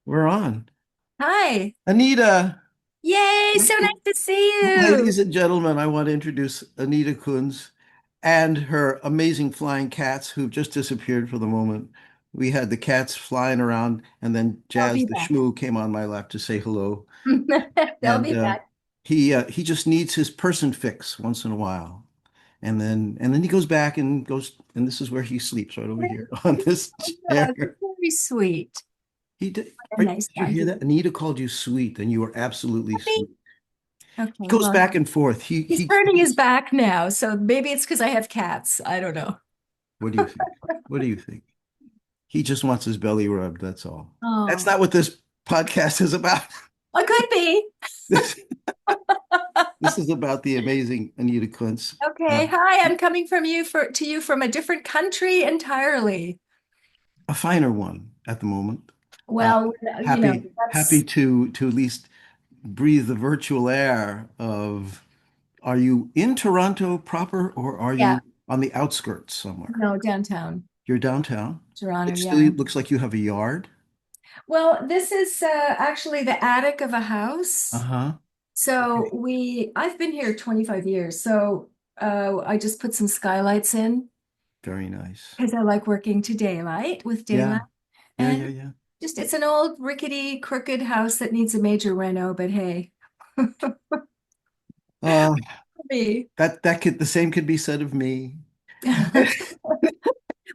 We're on. Hi. Anita, Yay, so nice to see you. ladies and gentlemen, I want to introduce Anita Kunz and her amazing flying cats who've just disappeared for the moment. We had the cats flying around, and then I'll Jazz be the back. Shmoo came on my lap to say hello. I'll And be back. he just needs his person fix once in a while. And then he goes back and goes, and this is where he sleeps right over here on this Oh, chair. very sweet. He did. A nice Did you hear guy. that? Anita called you sweet, and you were absolutely Puppy. sweet. He Okay, goes well, back and forth. he's turning his back now, so maybe it's because I have cats. I don't know. What do you think? What do you think? He just wants his belly rubbed, that's all. That's Oh, not what this podcast is about. I could be. This, this is about the amazing Anita Kunz, Okay, hi, I'm coming from you to you from a different country entirely. a finer one at the moment. Uh, Well, happy that's to at least breathe the virtual air of, are you in Toronto proper or are yeah, you on the outskirts somewhere? no, downtown You're downtown. Toronto, It still yeah. looks like you have a yard. Well, this is actually the attic of a house. Uh-huh. So Okay. I've been here 25 years. So I just put some skylights in Very nice. because I like working to daylight with daylight. Yeah. Yeah, yeah, And yeah. it's an old rickety, crooked house that needs a major reno, but hey, Uh, me. that could the same could be said of me.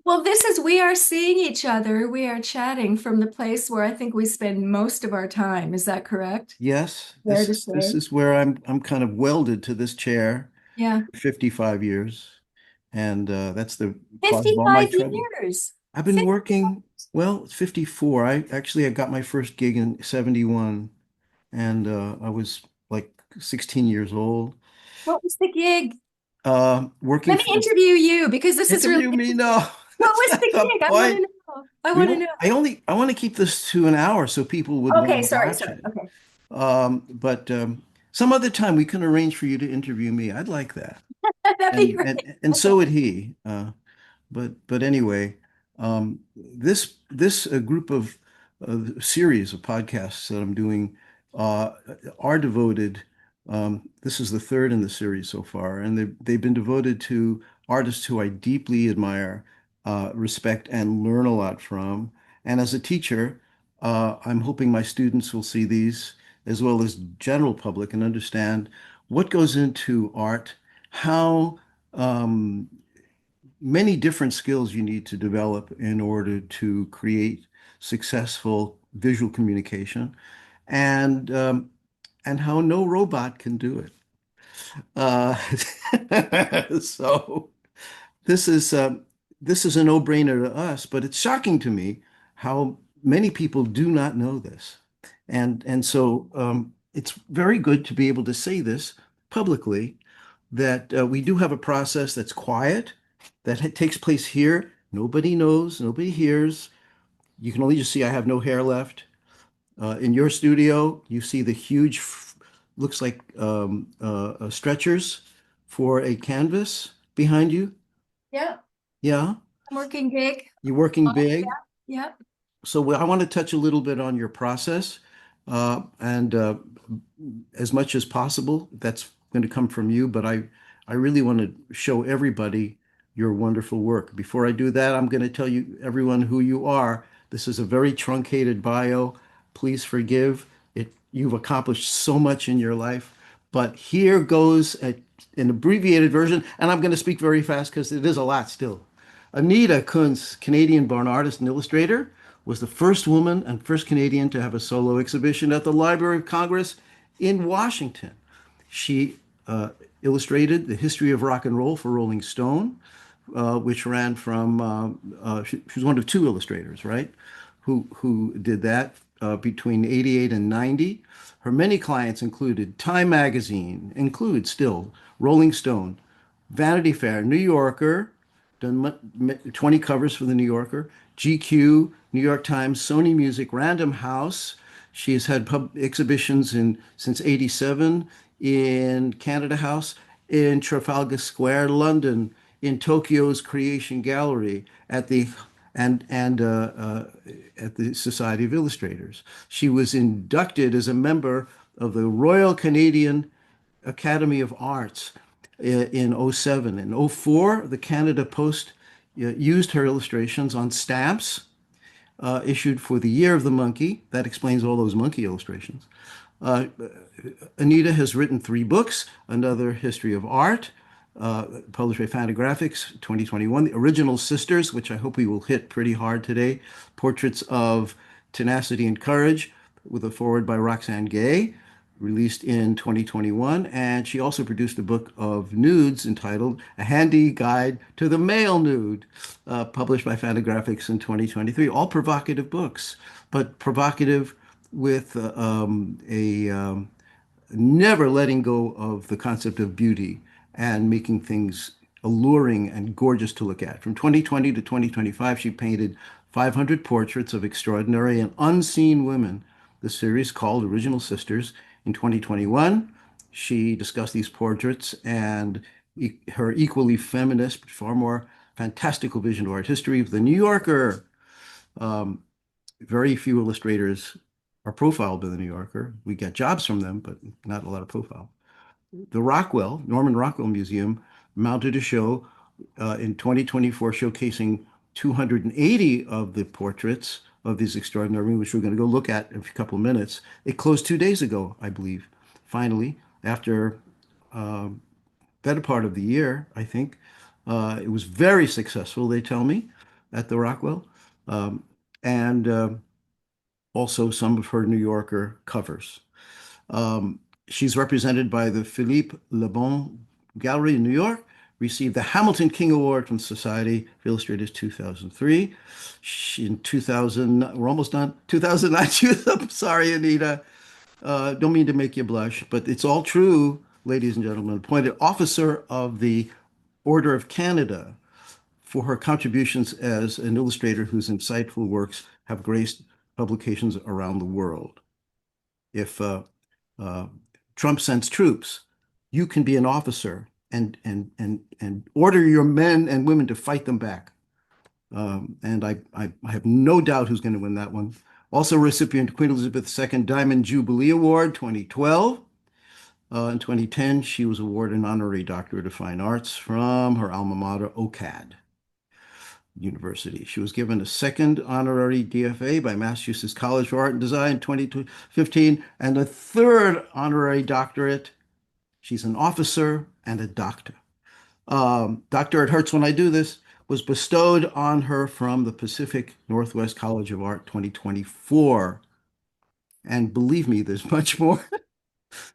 Well, we are seeing each other. We are chatting from the place where I think we spend most of our time. Is that correct? Yes, Fair this to is this say. is where I'm kind of welded to this chair Yeah. for 55 years, and that's the cause of all my 55 trouble. years. I've been 50. working, well, it's 54. I got my first gig in 71, and I was like 16 years old. What was the gig? Working Let me for interview you because this is really interview me. interesting. No, What that's was not the the gig? I want to point. know. I We want to don't, know. I want to keep this to an hour so people would want Okay, to sorry, watch sorry. it. Okay. But some other time we can arrange for you to interview me. I'd like that. That'd be And great. so would he. But anyway, this group of series of podcasts that I'm doing uh, are devoted. This is the third in the series so far, and they've been devoted to artists who I deeply admire, respect, and learn a lot from. And as a teacher, I'm hoping my students will see these as well as general public and understand what goes into art, how many different skills you need to develop in order to create successful visual communication, and how no robot can do it. Uh, so this is um, this is a no-brainer to us, but it's shocking to me how many people do not know this, and so it's very good to be able to say this publicly that we do have a process that's quiet, that takes place here. Nobody knows, nobody hears. You can only just see I have no hair left. In your studio, you see the huge, looks like stretchers for a canvas behind you. Yeah, Yeah, I'm working gig. you're working Oh, big. yeah. So I want to touch a little bit on your process, and as much as possible, that's going to come from you. But I really want to show everybody your wonderful work. Before I do that, I'm going to tell you everyone who you are. This is a very truncated bio. Please forgive it. You've accomplished so much in your life, but here goes an abbreviated version, and I'm going to speak very fast because it is a lot still. Anita Kunz, Canadian-born artist and illustrator, was the first woman and first Canadian to have a solo exhibition at the Library of Congress in Washington. She illustrated the history of rock and roll for Rolling Stone, which ran from, she was one of two illustrators, right, who did that between 88 and 90. Her many clients included Time Magazine, include still Rolling Stone, Vanity Fair, New Yorker, done 20 covers for the New Yorker, GQ, New York Times, Sony Music, Random House. She has had exhibitions in since 87 in Canada House, in Trafalgar Square, London, in Tokyo's Creation Gallery, at the and at the Society of Illustrators. She was inducted as a member of the Royal Canadian Academy of Arts in '07. In '04, the Canada Post used her illustrations on stamps issued for the Year of the Monkey. That explains all those monkey illustrations. Uh, Anita has written 3 books, another history of art, published by Fantagraphics 2021, The Original Sisters, which I hope we will hit pretty hard today, Portraits of Tenacity and Courage, with a foreword by Roxane Gay, released in 2021. And she also produced a book of nudes entitled A Handy Guide to the Male Nude, published by Fantagraphics in 2023. All provocative books, but provocative with a never letting go of the concept of beauty and making things alluring and gorgeous to look at. From 2020 to 2025, she painted 500 portraits of extraordinary and unseen women. The series called Original Sisters. In 2021, she discussed these portraits and her equally feminist, but far more fantastical vision of art history of the New Yorker. Um, very few illustrators are profiled by the New Yorker. We get jobs from them, but not a lot of profile. The Norman Rockwell Museum mounted a show in 2024 showcasing 280 of the portraits of these extraordinary women, which we're going to go look at in a couple of minutes. It closed 2 days ago, I believe. Finally, after uh, better part of the year, I think. It was very successful, they tell me, at the Rockwell. Um, and Also some of her New Yorker covers. Um, she's represented by the Philippe Le Bon Gallery in New York, received the Hamilton King Award from Society of Illustrators 2003. In 2000, we're almost done, 2009, I'm sorry, Anita, don't mean to make you blush, but it's all true, ladies and gentlemen, appointed Officer of the Order of Canada for her contributions as an illustrator whose insightful works have graced publications around the world. If uh, Trump sends troops, you can be an officer and order your men and women to fight them back. And I have no doubt who's going to win that one. Also recipient of Queen Elizabeth II Diamond Jubilee Award 2012. In 2010, she was awarded an honorary doctorate of fine arts from her alma mater, OCAD University. She was given a second honorary DFA by Massachusetts College for Art and Design in 2015 and a third honorary doctorate. She's an officer and a doctor. Doctor, it hurts when I do this, was bestowed on her from the Pacific Northwest College of Art 2024. And believe me, there's much more.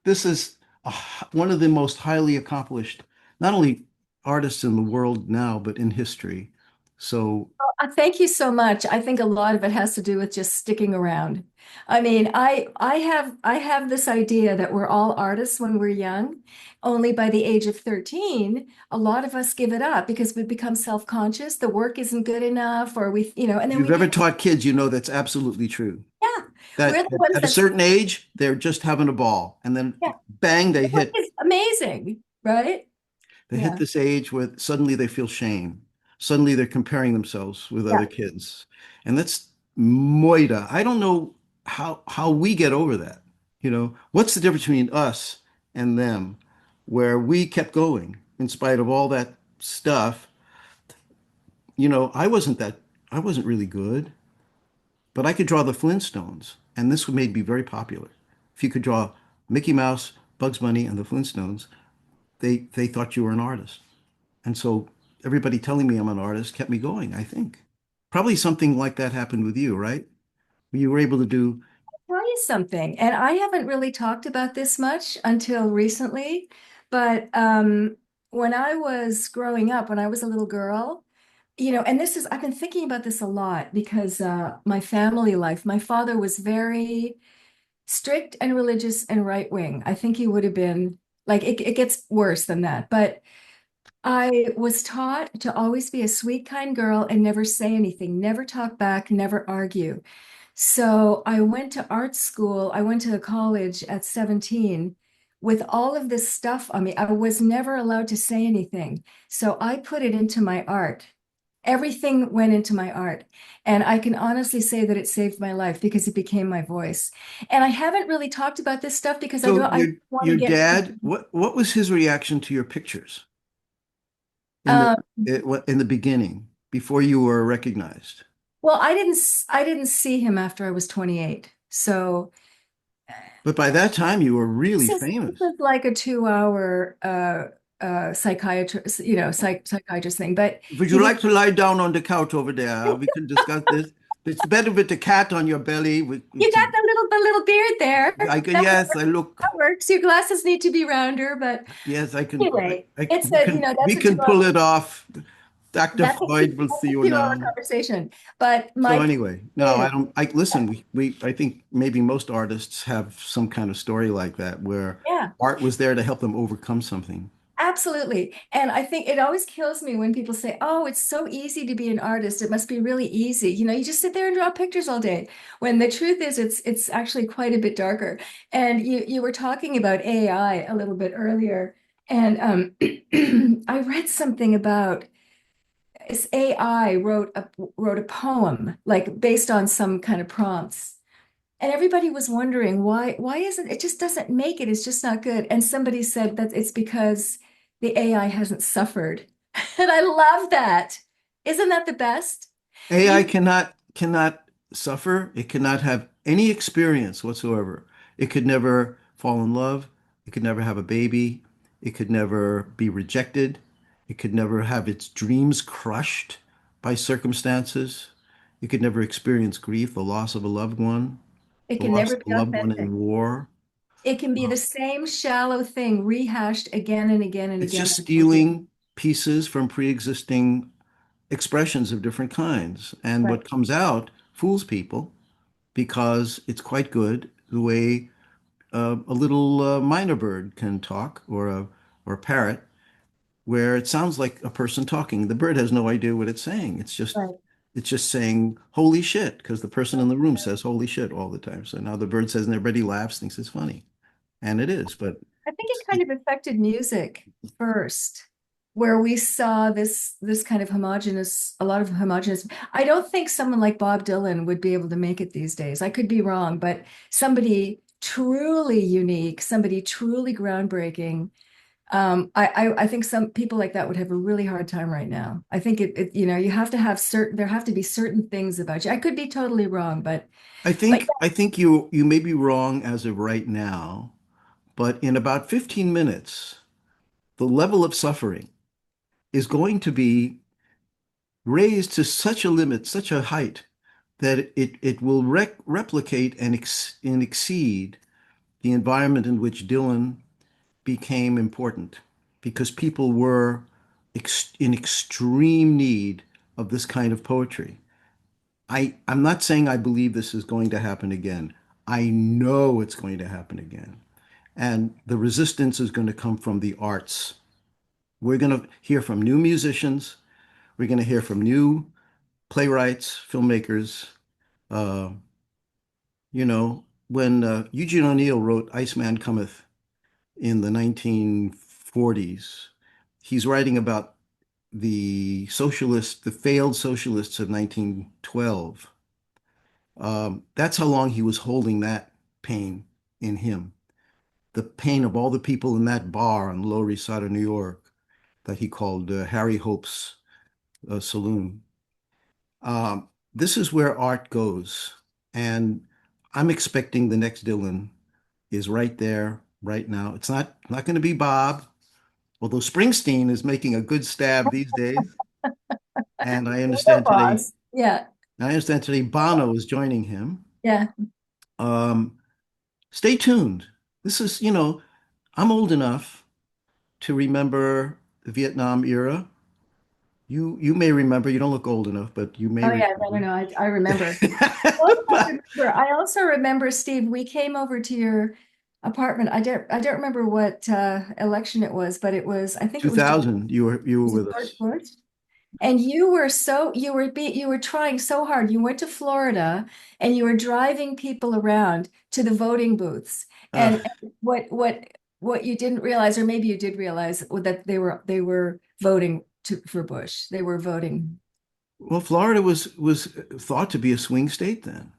This is one of the most highly accomplished, not only artists in the world now, but in history. So Thank you so much. I think a lot of it has to do with just sticking around. I mean, I have this idea that we're all artists when we're young. Only by the age of 13, a lot of us give it up because we become self-conscious. The work isn't good enough, or and if then you've we ever get, taught kids, you know that's absolutely true. yeah, we're That the ones at a that, certain age, they're just having a ball. And then yeah, bang, the work is amazing, right? they hit Yeah, this age where suddenly they feel shame. Suddenly they're comparing themselves with yeah. other kids. And that's moida. I don't know how we get over that. What's the difference between us and them, where we kept going in spite of all that stuff? I wasn't really good, but I could draw the Flintstones, and this made me very popular. If you could draw Mickey Mouse, Bugs Bunny, and the Flintstones, they thought you were an artist. And so everybody telling me I'm an artist kept me going, I think. Probably something like that happened with you, right? You were able to do, Tell you something, and I haven't really talked about this much until recently, but when I was growing up, when I was a little girl, and I've been thinking about this a lot because my family life, my father was very strict and religious and right wing. I think he would have been like, it gets worse than that, but I was taught to always be a sweet, kind girl and never say anything, never talk back, never argue. So I went to art school. I went to college at 17 with all of this stuff on me. I was never allowed to say anything. So I put it into my art. Everything went into my art. And I can honestly say that it saved my life because it became my voice. And I haven't really talked about this stuff because So I don't want to your get too, dad, what was his reaction to your pictures in um, in the beginning before you were recognized? well, I didn't see him after I was 28. So But by that time, you were really this famous. is like a 2 hour psychiatrist, psychiatrist thing. But Would you he like did to lie down on the couch over there? We can discuss this. It's better with the cat on your belly. you got the little beard there. Yes, I That look. works. Your glasses need to be rounder, but Yes, I can. anyway, it's We a, can. We that's a can 2 hour pull it off. Dr. Freud will that's see a you 2 hour now. conversation. But So my point anyway, no, I is, don't. I listen. I think maybe most artists have some kind of story like that where yeah. art was there to help them overcome something. Absolutely. And I think it always kills me when people say, "Oh, it's so easy to be an artist. It must be really easy. You just sit there and draw pictures all day." When the truth is it's actually quite a bit darker. And you were talking about AI a little bit earlier, and I read something about this AI wrote a poem like based on some kind of prompts. And everybody was wondering why isn't it just doesn't make it? It's just not good. And somebody said that it's because the AI hasn't suffered. And I love that. Isn't that the best? AI You cannot suffer. It cannot have any experience whatsoever. It could never fall in love. It could never have a baby. It could never be rejected. It could never have its dreams crushed by circumstances. It could never experience grief, the loss of a loved one, it the can loss never of be a loved one authentic. in war. It can be the same shallow thing rehashed again and again and It's again just and again. stealing pieces from pre-existing expressions of different kinds. And Right, what comes out fools people because it's quite good the way a little minor bird can talk or a parrot, where it sounds like a person talking. The bird has no idea what it's saying. right. It's just saying holy shit because the person in the room Right. says holy shit all the time. So now the bird says and everybody laughs, thinks it's funny, and it is. But I think it kind of affected music first, where we saw this kind of homogenous, a lot of homogenous. I don't think someone like Bob Dylan would be able to make it these days. I could be wrong, but somebody truly unique, somebody truly groundbreaking. I think some people like that would have a really hard time right now. I think you have to have there have to be certain things about you. I could be totally wrong, but I think you may be wrong as of right now, but in about 15 minutes, the level of suffering is going to be raised to such a limit, such a height, that it will replicate and exceed the environment in which Dylan became important because people were in extreme need of this kind of poetry. I'm not saying I believe this is going to happen again. I know it's going to happen again. And the resistance is going to come from the arts. We're going to hear from new musicians. We're going to hear from new playwrights, filmmakers. Uh, when Eugene O'Neill wrote Iceman Cometh in the 1940s, he's writing about the failed socialists of 1912. That's how long he was holding that pain in him. The pain of all the people in that bar on the Lower East Side of New York that he called Harry Hope's Saloon. This is where art goes. And I'm expecting the next Dylan is right there, right now. It's not going to be Bob, although Springsteen is making a good stab these days. And no boss. Yeah, I understand today Bono is joining him. yeah. Um, Stay tuned. I'm old enough to remember the Vietnam era. You may remember, you don't look old enough, but you may Oh yeah, no, no, remember. no. I remember. I also remember, Steve, we came over to your apartment. I don't remember what election it was, but I think it was George, 2000, you were was it with George us. Bush. And you were trying so hard. You went to Florida and you were driving people around to the voting booths. Uh, And what you didn't realize, or maybe you did realize, that they were voting for Bush. They were voting. Well, Florida was thought to be a swing state then.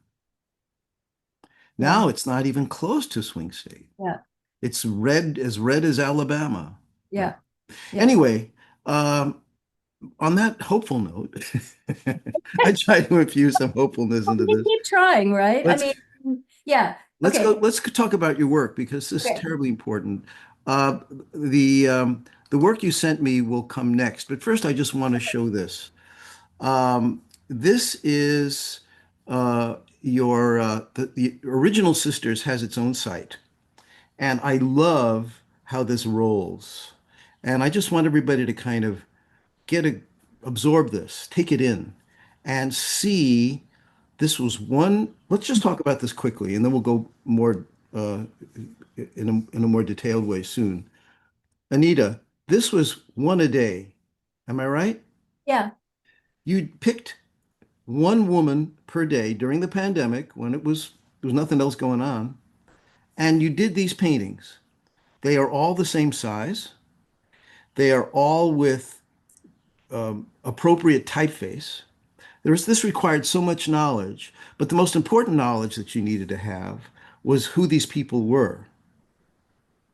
Yeah, Now it's not even close to swing state. yeah, It's red as Alabama. Right. yeah, yeah. Anyway, um, on that hopeful note, I try to infuse some hopefulness Well, into you this. keep trying, right? I Let's mean, yeah. let's Okay. go. Let's talk about your work because this is Okay. terribly important. Uh, the work you sent me will come next, but first I just want to show this. This is the Original Sisters has its own site, and I love how this rolls. And I just want everybody to kind of get a absorb this, take it in, and see. This was one. Let's just talk about this quickly, and then we'll go more uh, in a more detailed way soon. Anita, this was one a day. Am I right? Yeah. You picked one woman per day during the pandemic when there was nothing else going on, and you did these paintings. They are all the same size. They are all with appropriate typeface. This required so much knowledge, but the most important knowledge that you needed to have was who these people were,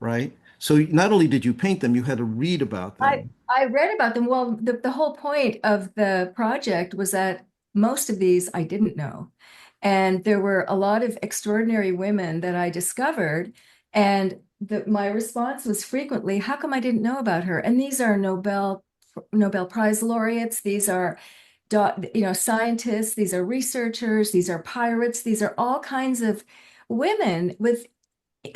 right? So not only did you paint them, you had to read about I them. I read about them. Well, the whole point of the project was that most of these I didn't know. And there were a lot of extraordinary women that I discovered. And my response was frequently, how come I didn't know about her? And these are Nobel Prize laureates. These are scientists. These are researchers. These are pirates. These are all kinds of women with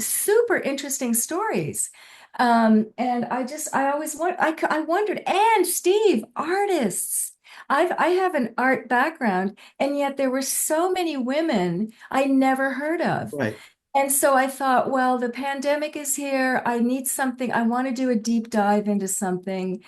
super interesting stories. And I always I wondered, and Steve, artists. I have an art background, and yet there were so many women I never heard of. Right. And so I thought, well, the pandemic is here. I need something. I want to do a deep dive into something.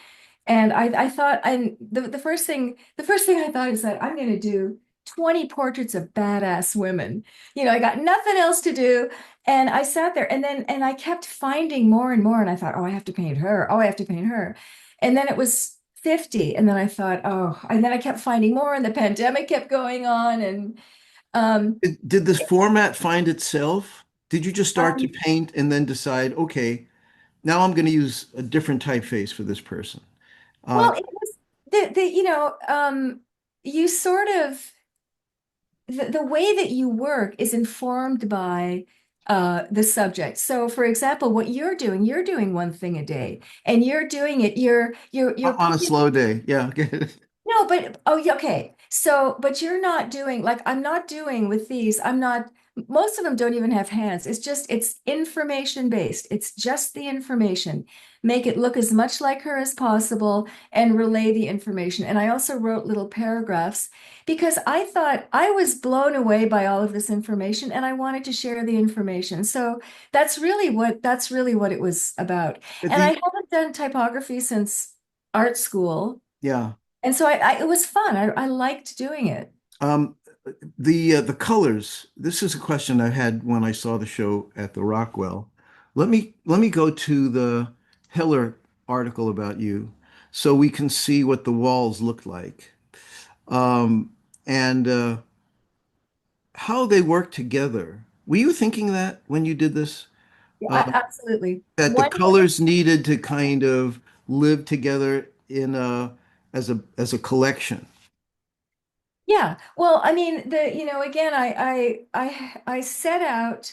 And I thought, and the first thing I thought is that I'm going to do 20 portraits of badass women. I got nothing else to do. And I sat there and I kept finding more and more. And I thought, oh, I have to paint her. Oh, I have to paint her. And then it was 50. And then I thought, oh, and then I kept finding more and the pandemic kept going on. And um, Did this format find itself? Did you just start to um, paint and then decide, okay, now I'm going to use a different typeface for this person? Uh, well, it was you sort of, the way that you work is informed by the subject. So, for example, what you're doing one thing a day, and you're doing it. You're on a putting slow day. Yeah. no, but oh, yeah, okay. So, but you're not doing like I'm not doing with these. I'm not. Most of them don't even have hands. It's information based. It's just the information. Make it look as much like her as possible and relay the information. And I also wrote little paragraphs because I thought I was blown away by all of this information and I wanted to share the information. So that's really what it was about. And I The haven't done typography since art school. yeah. And so it was fun. I liked doing it. Um, the colors. This is a question I had when I saw the show at the Rockwell. Let me go to the Hiller article about you, so we can see what the walls look like, and how they work together. Were you thinking that when you did this, Yeah, uh, absolutely. that the One, colors needed to kind of live together in a as a collection? yeah. Well, I mean, again, I set out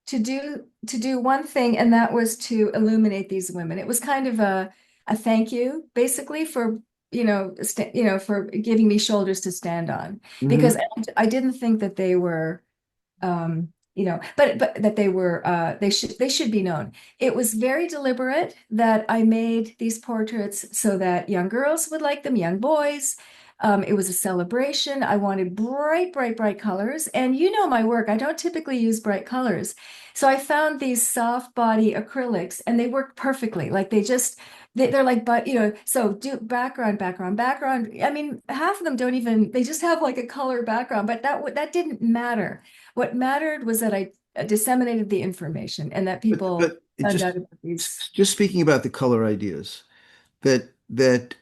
to do one thing, and that was to illuminate these women. It was kind of a thank you, basically, for for giving me shoulders to stand on, because Hmm. I didn't think that they were but that they should be known. It was very deliberate that I made these portraits so that young girls would like them, young boys. It was a celebration. I wanted bright, bright, bright colors. And you know my work, I don't typically use bright colors. So I found these soft body acrylics and they work perfectly. Like they're like, but so do background, background, background. I mean, half of them don't even, they just have like a color background, but that didn't matter. What mattered was that I disseminated the information and that But people it found out about these. just speaking about the color ideas, that that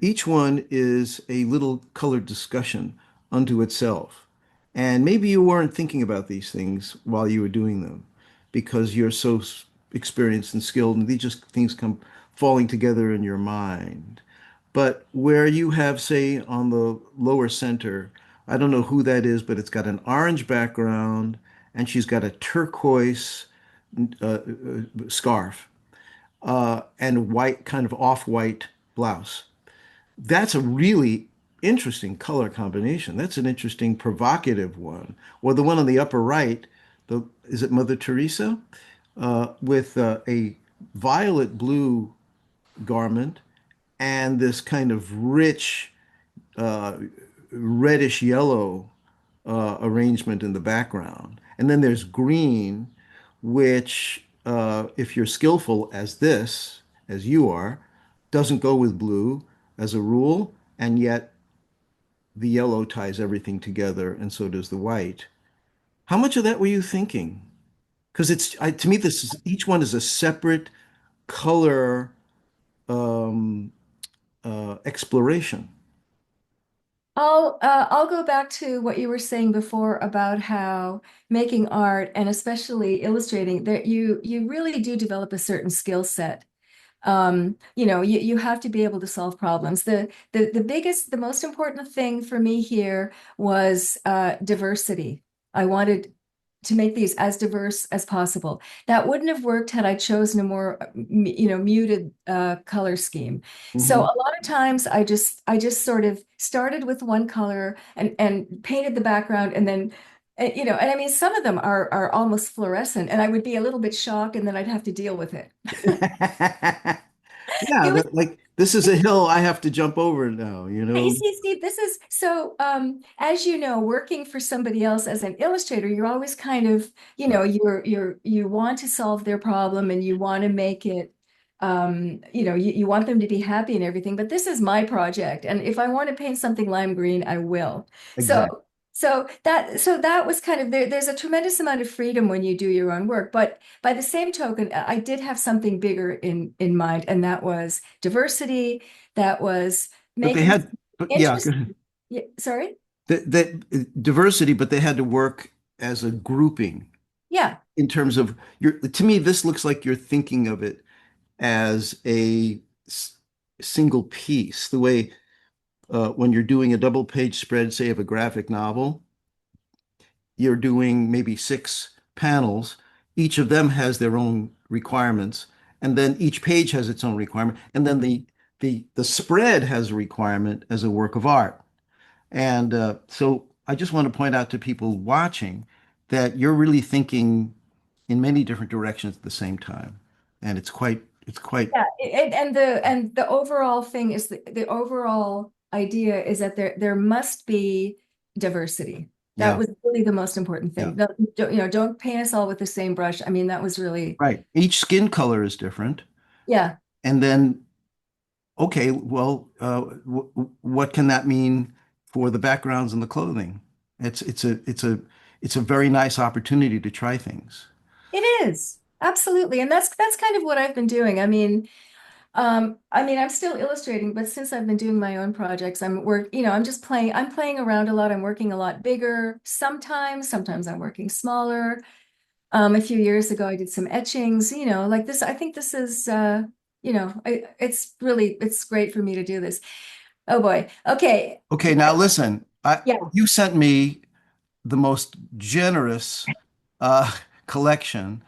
each one is a little colored discussion unto itself. And maybe you weren't thinking about these things while you were doing them because you're so experienced and skilled, and these just things come falling together in your mind. But where you have, say, on the lower center, I don't know who that is, but it's got an orange background and she's got a turquoise scarf and white, kind of off-white blouse. That's a really interesting color combination. That's an interesting, provocative one. Or the one on the upper right, is it Mother Teresa? With a violet blue garment and this kind of rich uh, reddish yellow arrangement in the background. And then there's green, which, if you're skillful as you are, doesn't go with blue as a rule, and yet the yellow ties everything together, and so does the white. How much of that were you thinking? Because to me, each one is a separate color um, exploration. I'll go back to what you were saying before about how making art and especially illustrating that you really do develop a certain skill set. You have to be able to solve problems. The biggest, the most important thing for me here was diversity. I wanted to make these as diverse as possible. That wouldn't have worked had I chosen a more, muted color scheme. So Mhm. a lot of times I just sort of started with one color and painted the background and then. And I mean, some of them are almost fluorescent, and I would be a little bit shocked, and then I'd have to deal with it. Yeah, It was, like this is a hill I have to jump over now, you you know? see, Steve, this is so, as you know, working for somebody else as an illustrator, you're always kind of, you want to solve their problem and you want to make it, you want them to be happy and everything. But this is my project. And if I want to paint something lime green, I will. So, Exactly. so that was kind of there's a tremendous amount of freedom when you do your own work. But by the same token, I did have something bigger in mind, and that was diversity. That was But they making had, but yeah, interest. Yeah, sorry. that diversity, but they had to work as a grouping Yeah. in terms of to me, this looks like you're thinking of it as a single piece, the way when you're doing a double page spread, say of a graphic novel, you're doing maybe six panels. Each of them has their own requirements, and then each page has its own requirement, and then the spread has a requirement as a work of art. And so I just want to point out to people watching that you're really thinking in many different directions at the same time, and it's quite Yeah. And the overall thing is the overall idea is that there must be diversity. That yeah, was really the most important yeah, thing. Don't paint us all with the same brush. I mean, that was really, right. Each skin color is different, yeah. and then okay, well, what can that mean for the backgrounds and the clothing? It's a very nice opportunity to try things. It is. Absolutely. And that's kind of what I've been doing. I mean, I'm still illustrating, but since I've been doing my own projects, I'm playing around a lot. I'm working a lot bigger sometimes I'm working smaller. A few years ago, I did some etchings, like this. I think this is, it's great for me to do this. Oh boy. Okay. Okay, now listen, Yeah. you sent me the most generous uh, collection,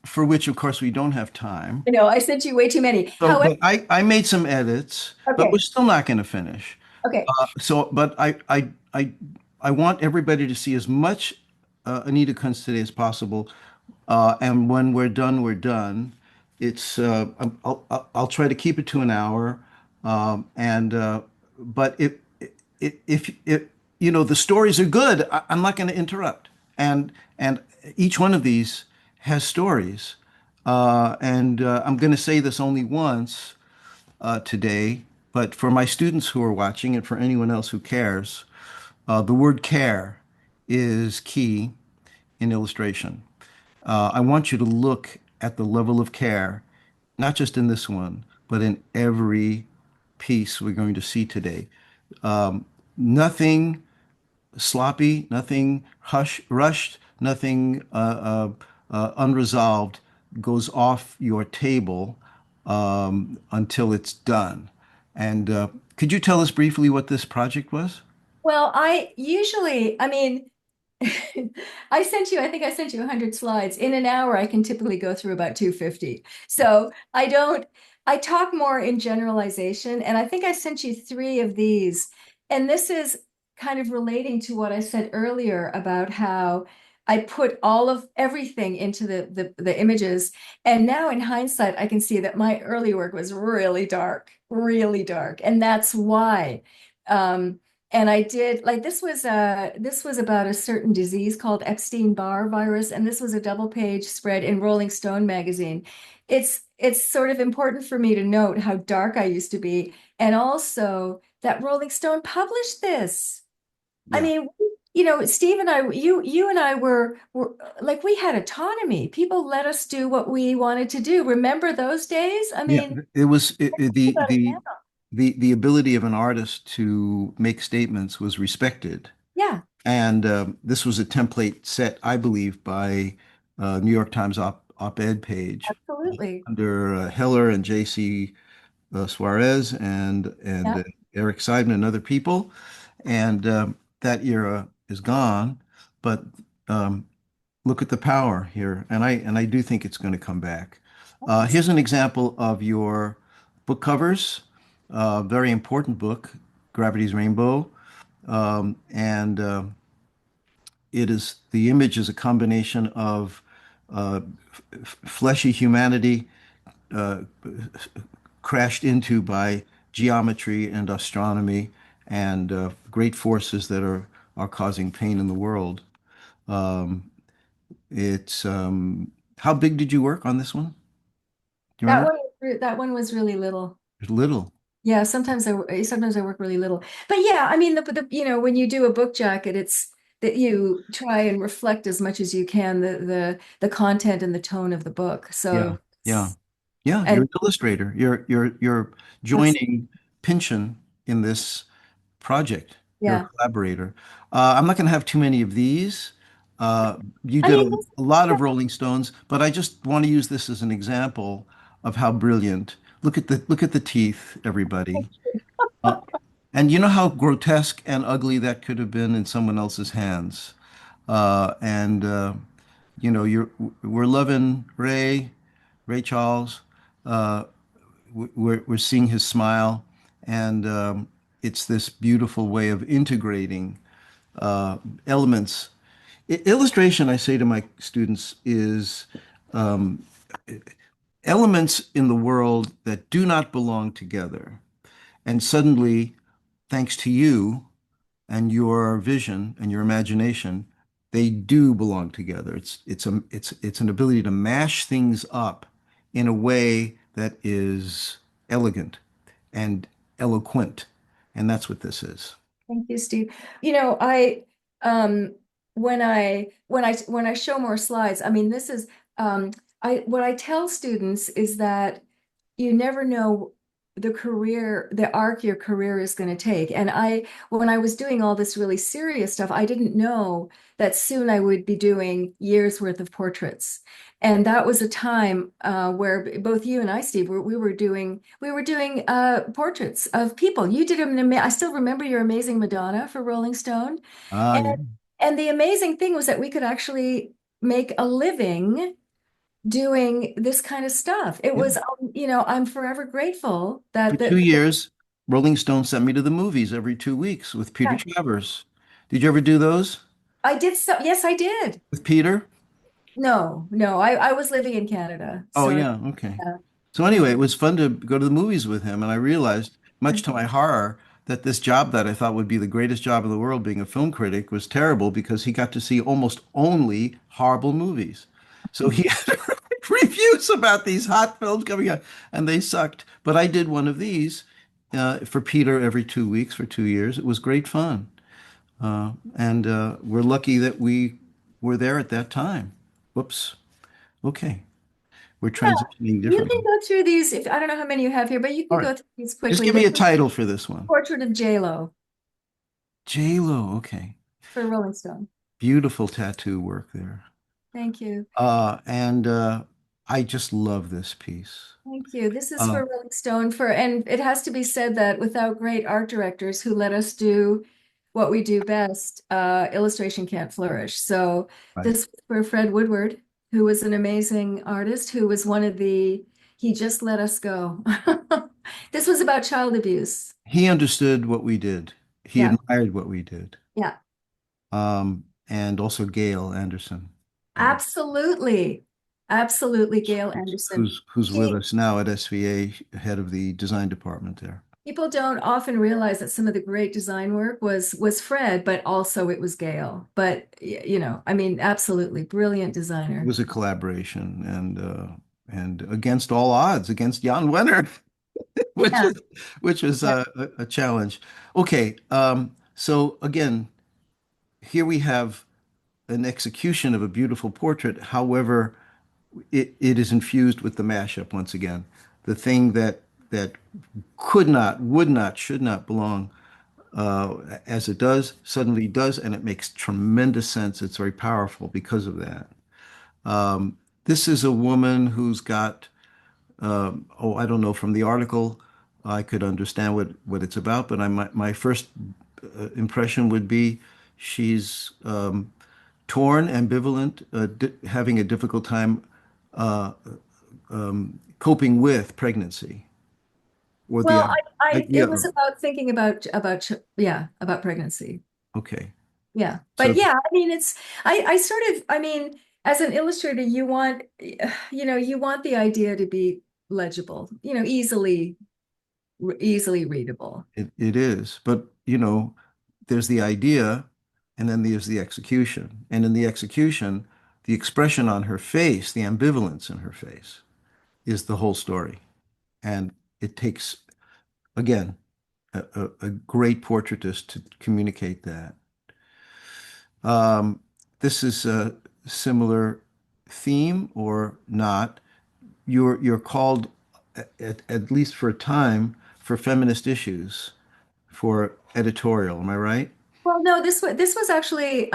for which, of course, we don't have time. I know I sent you way too many. So, However, but I made some edits, but we're okay. still not going to finish. Okay. So, but I want everybody to see as much Anita Kunz today as possible. And when we're done, we're done. I'll try to keep it to an hour. And but if the stories are good, I'm not going to interrupt. And each one of these has stories. And I'm going to say this only once today, but for my students who are watching and for anyone else who cares, the word care is key in illustration. I want you to look at the level of care, not just in this one, but in every piece we're going to see today. Nothing sloppy, nothing rushed, nothing unresolved goes off your table until it's done. And could you tell us briefly what this project was? Well, I mean, I think I sent you 100 slides. In an hour, I can typically go through about 250. So I talk more in generalization. And I think I sent you three of these. And this is kind of relating to what I said earlier about how I put all of everything into the images. And now in hindsight, I can see that my early work was really dark, really dark. And that's why. And I did like this was about a certain disease called Epstein-Barr virus, and this was a double page spread in Rolling Stone magazine. It's sort of important for me to note how dark I used to be, and also that Rolling Stone published this. I Yeah. mean, Steve and I, you and I were like we had autonomy. People let us do what we wanted to do. Remember those days? I Yeah, mean, it was think about it now. the ability of an artist to make statements was respected. Yeah, And this was a template set, I believe, by New York Times op-ed page absolutely. under Heller and J.C. Suarez and Yeah. Eric Seidman and other people. And that era is gone, but um, look at the power here, and I do think it's going to come back. Here's an example of your book covers. Very important book, Gravity's Rainbow, and it is the image is a combination of uh, fleshy humanity uh, crashed into by geometry and astronomy and great forces that are causing pain in the world. Um, it's how big did you work on this one? Do you remember? That one was really little. It's little. Yeah, sometimes I work really little. But yeah, I mean when you do a book jacket, it's that you try and reflect as much as you can the content and the tone of the book. Yeah, So yeah, yeah. You're and an illustrator. You're that's joining Pynchon in this project. You're a yeah. collaborator. I'm not going to have too many of these. You I did mean, a lot of Rolling Stones, but I just want to use this as an example of how brilliant. Look at the teeth, everybody. Uh, and you know how grotesque and ugly that could have been in someone else's hands. And you know, we're loving Ray Charles. Uh, we're seeing his smile, and it's this beautiful way of integrating uh, elements. Illustration, I say to my students, is elements in the world that do not belong together. And suddenly, thanks to you and your vision and your imagination, they do belong together. It's an ability to mash things up in a way that is elegant and eloquent. And that's what this is. thank you, Steve. You know, I when I show more slides, I mean this is I what I tell students is that you never know the arc your career is going to take. And when I was doing all this really serious stuff, I didn't know that soon I would be doing years worth of portraits. And that was a time where both you and I, Steve, we were doing portraits of people. You did I still remember your amazing Madonna for Rolling Stone. Ah, And yeah. and the amazing thing was that we could actually make a living doing this kind of stuff. It Yeah. was, I'm forever grateful For that 2 years, Rolling Stone sent me to the movies every 2 weeks with Peter yeah, Travers. Did you ever do those I did so. Yes, I did. with Peter? No, I was living in Canada, Oh, so yeah. Okay. yeah. So anyway, it was fun to go to the movies with him, and I realized, much to my horror, that this job that I thought would be the greatest job in the world, being a film critic, was terrible because he got to see almost only horrible movies. So he had to write reviews about these hot films coming out, and they sucked. But I did one of these for Peter every 2 weeks for 2 years. It was great fun, and we're lucky that we were there at that time. Whoops. Okay. we're Yeah, transitioning you can differently. go through these. If I don't know how many you have here, but you All can right. go through these Just quickly. give This me a is title for this one. Portrait of J-Lo J-Lo. Okay. for Rolling Stone. Beautiful tattoo work there. Thank you. And I just love this piece. Thank you. This is Uh, for Rolling Stone for, and it has to be said that without great art directors who let us do what we do best, illustration can't flourish. So right. this was for Fred Woodward, who was an amazing artist, who was one of the, he just let us go. This was about child abuse. He understood what we did. He Yeah, admired what we did. yeah, And also Gail Anderson, absolutely. Absolutely, Gail Anderson. who's with She, us now at SVA, head of the design department there. People don't often realize that some of the great design work was Fred, but also it was Gail. But you know, I mean, absolutely brilliant It designer. was a collaboration and against all odds, against Jan Wenner, which Yeah, is which was yeah. a challenge. Okay, so again, here we have an execution of a beautiful portrait. However, it is infused with the mashup once again. The thing that could not, would not, should not belong as it does, suddenly does, and it makes tremendous sense. It's very powerful because of that. This is a woman who's got, oh, I don't know, from the article, I could understand what it's about, but my first impression would be she's torn, ambivalent, having a difficult time coping with pregnancy or the Well, idea it was of, about thinking yeah, about pregnancy. okay. Yeah, but So yeah, I mean, I sort of, I mean, as an illustrator, you want, you want the idea to be legible, easily readable. it is, but there's the idea and then there's the execution. And in the execution, the expression on her face, the ambivalence in her face is the whole story. And it takes, again, a great portraitist to communicate that. Um, this is a similar theme or not. You're called, at least for a time, for feminist issues, for editorial. Am I right? Well, no, this was actually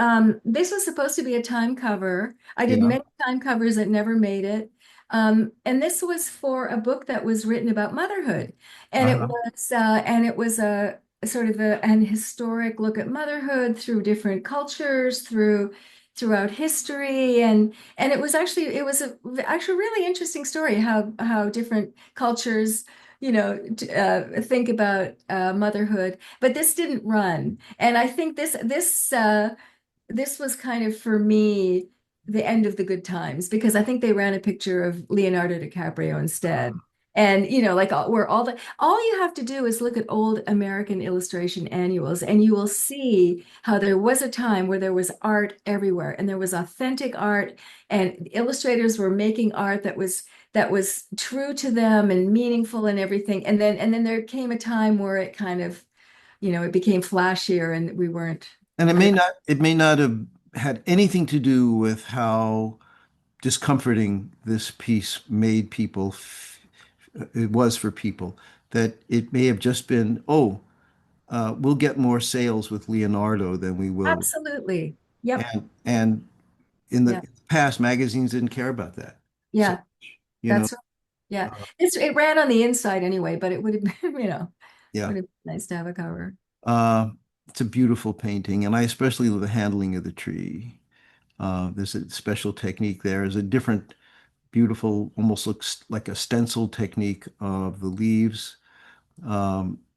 this was supposed to be a time cover. I did Yeah. many time covers that never made it. And this was for a book that was written about motherhood. Uh-huh. And it was a sort of an historic look at motherhood through different cultures, throughout history. And it was actually really interesting story how different cultures, think about motherhood. But this didn't run. And I think this was kind of for me the end of the good times because I think they ran a picture of Leonardo DiCaprio instead. And like all you have to do is look at old American illustration annuals, and you will see how there was a time where there was art everywhere, and there was authentic art, and illustrators were making art that was true to them and meaningful and everything. And then there came a time where it kind of it became flashier and we weren't. And I mean, it may not have had anything to do with how discomforting this piece made people, it was for people, that it may have just been, oh, we'll get more sales with Leonardo than we will. absolutely. Yep. And in the Yeah. past, magazines didn't care about that. So, Yeah. you know, That's right. Yeah. uh, It ran on the inside anyway, but it would have been, yeah. would have been nice to have a cover. Uh, it's a beautiful painting, and I especially love the handling of the tree. There's a special technique there. There's a different, beautiful, almost looks like a stencil technique of the leaves.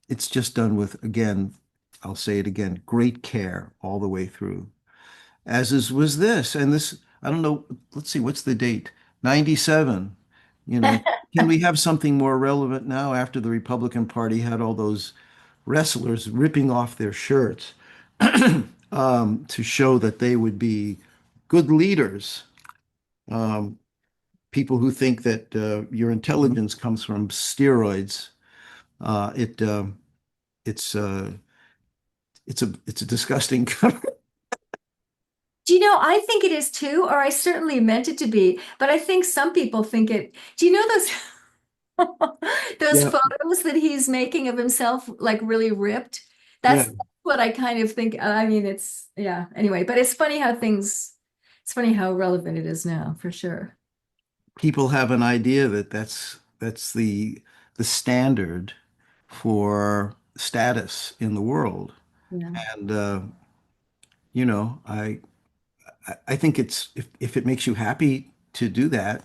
It's just done with, again, I'll say it again, great care all the way through. As is was this, and this, I don't know, let's see, what's the date? 97. You know, can we have something more relevant now after the Republican Party had all those wrestlers ripping off their shirts to show that they would be good leaders? Um, People who think that your intelligence comes from steroids. Uh, it it's it's a disgusting Do you know, I think it is too, or I certainly meant it to be, but I think some people think it. Do you know those Yeah, photos that he's making of himself like really ripped? yeah. That's what I kind of think. I mean, it's yeah, anyway, but it's funny how relevant it is now, for sure. People have an idea that that's the standard for status in the world. Yeah. And you know, I think it's if it makes you happy to do that,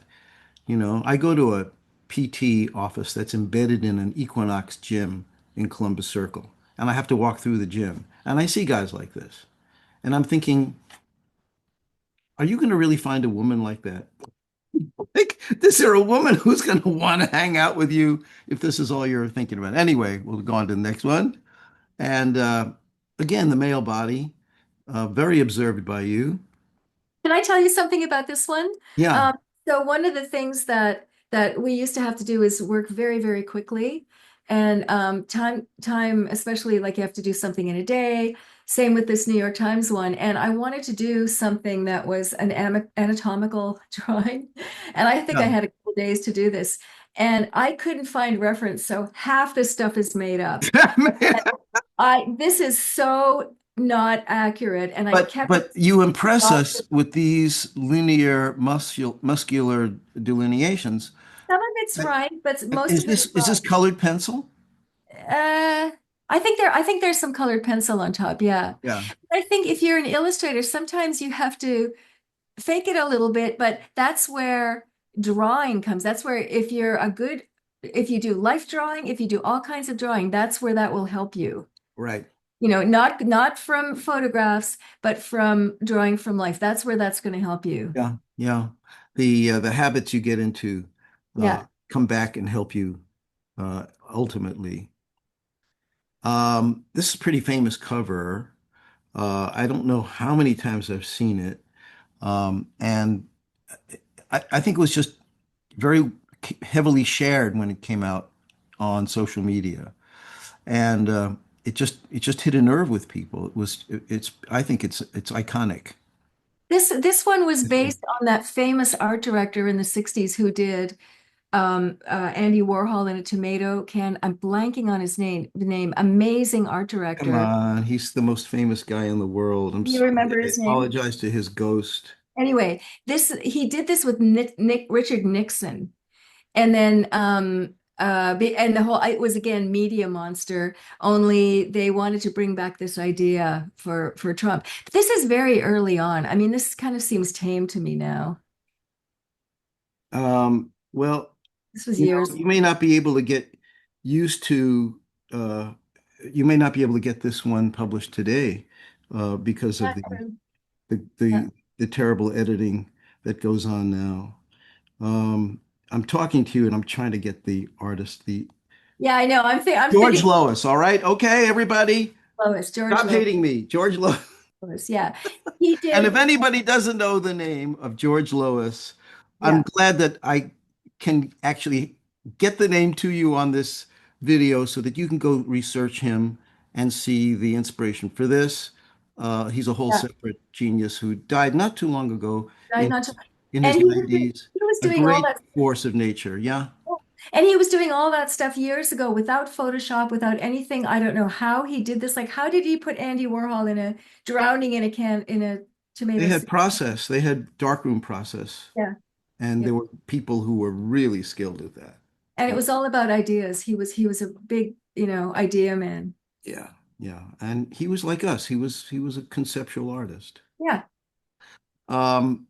you know, I go to a PT office that's embedded in an Equinox gym in Columbus Circle, and I have to walk through the gym, and I see guys like this, and I'm thinking, are you going to really find a woman like that? Like, is there a woman who's going to want to hang out with you if this is all you're thinking about? Anyway, we'll go on to the next one. And again, the male body, very observed by you. Can I tell you something about this one? Yeah. Um, so one of the things that we used to have to do is work very, very quickly. And time, especially like you have to do something in a day. Same with this New York Times one. And I wanted to do something that was an anatomical drawing. And I think I Yeah. had a couple days to do this. And I couldn't find reference. So half the stuff is made up. This is so not accurate. And I kept But you impress us with these linear muscular delineations. some of it's right, but most of it's Is this wrong. colored pencil? Uh, I think there's some colored pencil on top. Yeah. Yeah. I think if you're an illustrator, sometimes you have to fake it a little bit, but that's where drawing comes. That's where if you do life drawing, if you do all kinds of drawing, that's where that will help you. Right. You know, not from photographs, but from drawing from life. That's where that's going to help you. Yeah. Yeah. The habits you get into Yeah. come back and help you ultimately. This is a pretty famous cover. I don't know how many times I've seen it. And I think it was just very heavily shared when it came out on social media. And it just hit a nerve with people. It's I think it's iconic. This one was based on that famous art director in the 60s who did Andy Warhol in a tomato can. I'm blanking on his name. Amazing art Come director. on, he's the most famous guy in the world. I'm Do you sorry. remember I his name? apologize to his ghost. Anyway, this he did this with Richard Nixon, and then and the whole it was again Media Monster. Only they wanted to bring back this idea for Trump. But this is very early on. I mean, this kind of seems tame to me now. Well, This was you know, years. you may not be able to get used to, uh, you may not be able to get this one published today because of Not true. the, Yeah. the, the terrible editing that goes on now. I'm talking to you and I'm trying to get the artist, the Yeah, I know. I'm George thinking Lois. All right. Okay, everybody, George stop Lois. hating me. George Lois. Yeah. He And if did. anybody doesn't know the name of George Lois, I'm Yeah. glad that I can actually get the name to you on this video so that you can go research him and see the inspiration for this. He's a whole Yeah. separate genius who died not too long ago Right, not to, in and his 90s. he was A doing all great that force of nature. Yeah. and he was doing all that stuff years ago without Photoshop, without anything. I don't know how he did this. Like, how did he put Andy Warhol in a drowning in a can in a They tomato had soup? process, they had darkroom process, Yeah. and Yeah. there were people who were really skilled at that. And it was all about ideas. He was a big, idea man. Yeah, yeah. And he was like us. He was a conceptual artist. Yeah. Um,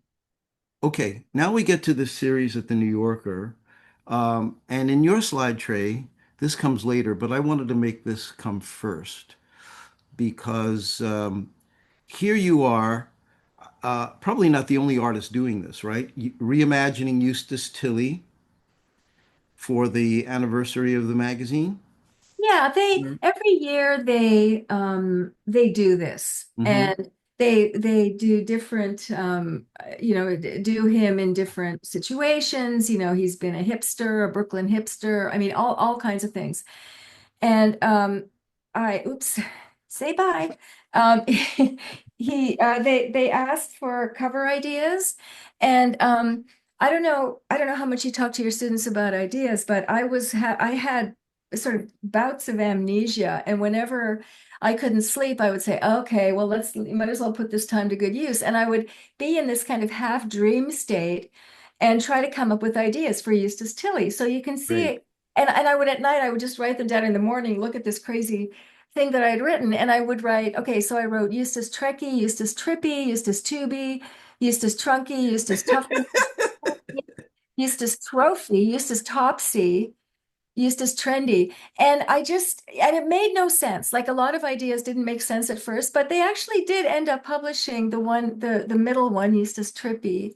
okay, now we get to the series at the New Yorker. And in your slide tray, this comes later, but I wanted to make this come first because here you are, probably not the only artist doing this, right? Reimagining Eustace Tilley for the anniversary of the magazine. Yeah, they every year they do this Mm-hmm. and they do different do him in different situations. He's been a hipster, a Brooklyn hipster. I mean all kinds of things. And I oops, say bye. Um they asked for cover ideas, and I don't know how much you talk to your students about ideas, but I had sort of bouts of amnesia, and whenever I couldn't sleep, I would say, okay, well, let's might as well put this time to good use, and I would be in this kind of half dream state and try to come up with ideas for Eustace Tilley. So you can Great. see, and I would at night I would just write them down in the morning, look at this crazy thing that I'd written, and I would write, okay, so I wrote Eustace Trekkie, Eustace Trippy, Eustace Tubby, Eustace Trunky, Eustace Tuffy, Eustace Trophy, Eustace Topsy, Eustace Trendy. And it made no sense. Like a lot of ideas didn't make sense at first, but they actually did end up publishing the middle one, Eustace Trippy.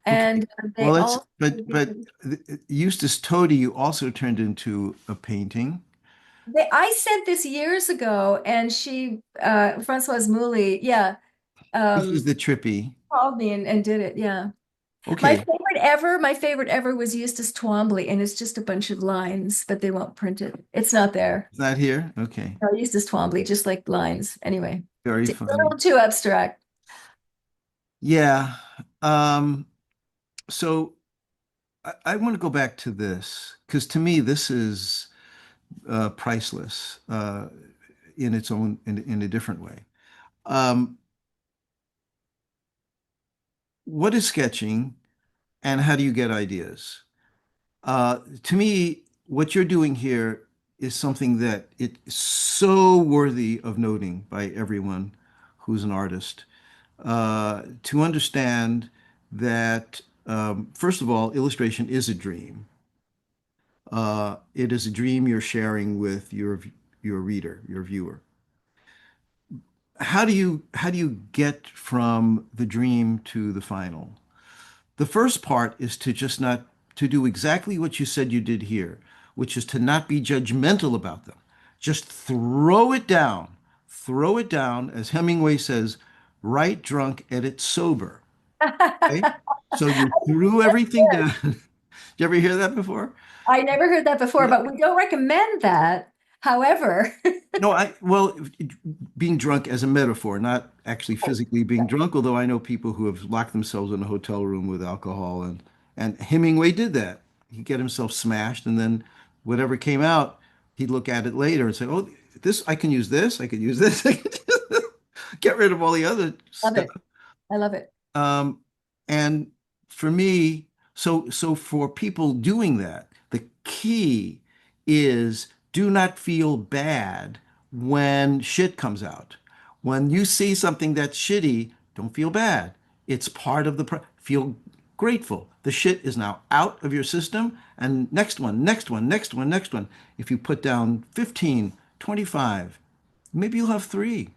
Okay. And Well, they also but did, Eustace Toady you also turned into a painting. I sent this years ago, and Francoise Mouly, yeah, This is um, the trippy. called me and did it. Yeah. Okay. My favorite ever was Eustace Twombly, and it's just a bunch of lines, but they won't print it. It's not there. Is that here? Okay. No, Eustace Twombly, just like lines. Anyway, Very it's a funny. little too abstract. Yeah. Um, so I want to go back to this because to me this is priceless in its own in a different way. Um, what is sketching and how do you get ideas? To me, what you're doing here is something that it's so worthy of noting by everyone who's an artist. To understand that, first of all, illustration is a dream. It is a dream you're sharing with your reader, your viewer. How do you get from the dream to the final? The first part is to just not to do exactly what you said you did here, which is to not be judgmental about them. Just throw it down. Throw it down, as Hemingway says, write drunk, edit sober. Okay? So you threw everything down. Did you ever hear that before? I never heard that before, Yeah. but we don't recommend that. However, No, well, being drunk as a metaphor, not actually physically being drunk, although I know people who have locked themselves in a hotel room with alcohol and Hemingway did that. He'd get himself smashed and then whatever came out, he'd look at it later and say, "Oh, this I can use this, I could use this." I could get rid of all the other love stuff. it. I love it. Um, and for me, so for people doing that, the key is do not feel bad when shit comes out. When you see something that's shitty, don't feel bad. It's part of the feel grateful. The shit is now out of your system and next one, next one, next one, next one. If you put down 15, 25, maybe you'll have three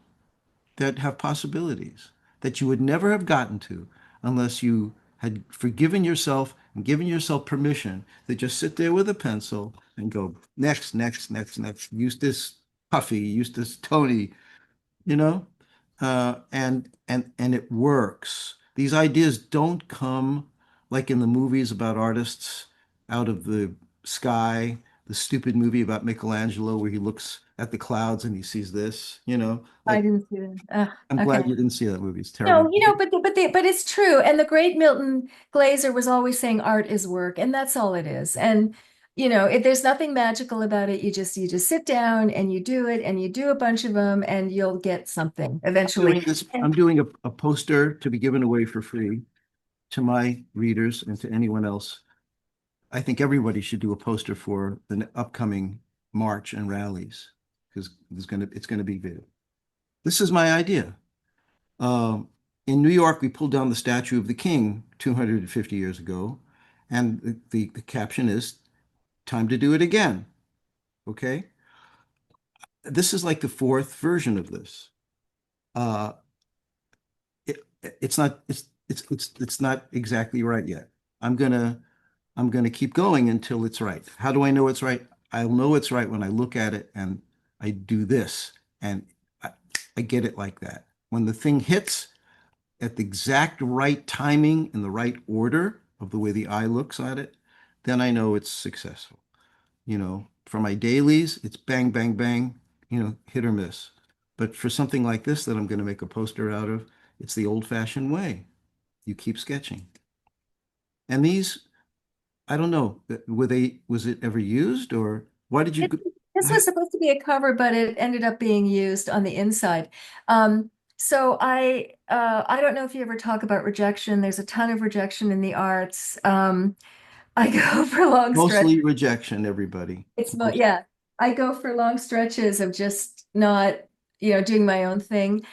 that have possibilities that you would never have gotten to unless you had forgiven yourself and given yourself permission to just sit there with a pencil and go next, next, next, next. Use this Puffy, use this Tony, you know, and it works. These ideas don't come like in the movies about artists out of the sky. The stupid movie about Michelangelo where he looks at the clouds and he sees this, I like didn't see that. I'm Okay. glad you didn't see that movie. It's No, terrible. but it's true. And the great Milton Glaser was always saying art is work, and that's all it is. And there's nothing magical about it. You just sit down and you do it, and you do a bunch of them, and you'll get something eventually. I'm And doing a poster to be given away for free to my readers and to anyone else. I think everybody should do a poster for the upcoming march and rallies because it's gonna be big. This is my idea. Um, in New York, we pulled down the statue of the king 250 years ago, and the caption is "Time to do it again." Okay, this is like the fourth version of this. Uh, it's not it's not exactly right yet. I'm gonna I'm gonna keep going until it's right. How do I know it's right? I'll know it's right when I look at it and I do this and I, I get it like that. When the thing hits at the exact right timing in the right order of the way the eye looks at it, then I know it's successful. For my dailies, it's bang, bang, bang, hit or miss. But for something like this that I'm going to make a poster out of, it's the old-fashioned way. You keep sketching. And these, I don't know, was it ever used or why did you It, go? this was supposed to be a cover, but it ended up being used on the inside. I don't know if you ever talk about rejection. There's a ton of rejection in the arts. I go for long stretches. Mostly rejection, everybody. Yeah, I go for long stretches of just not, doing my own thing.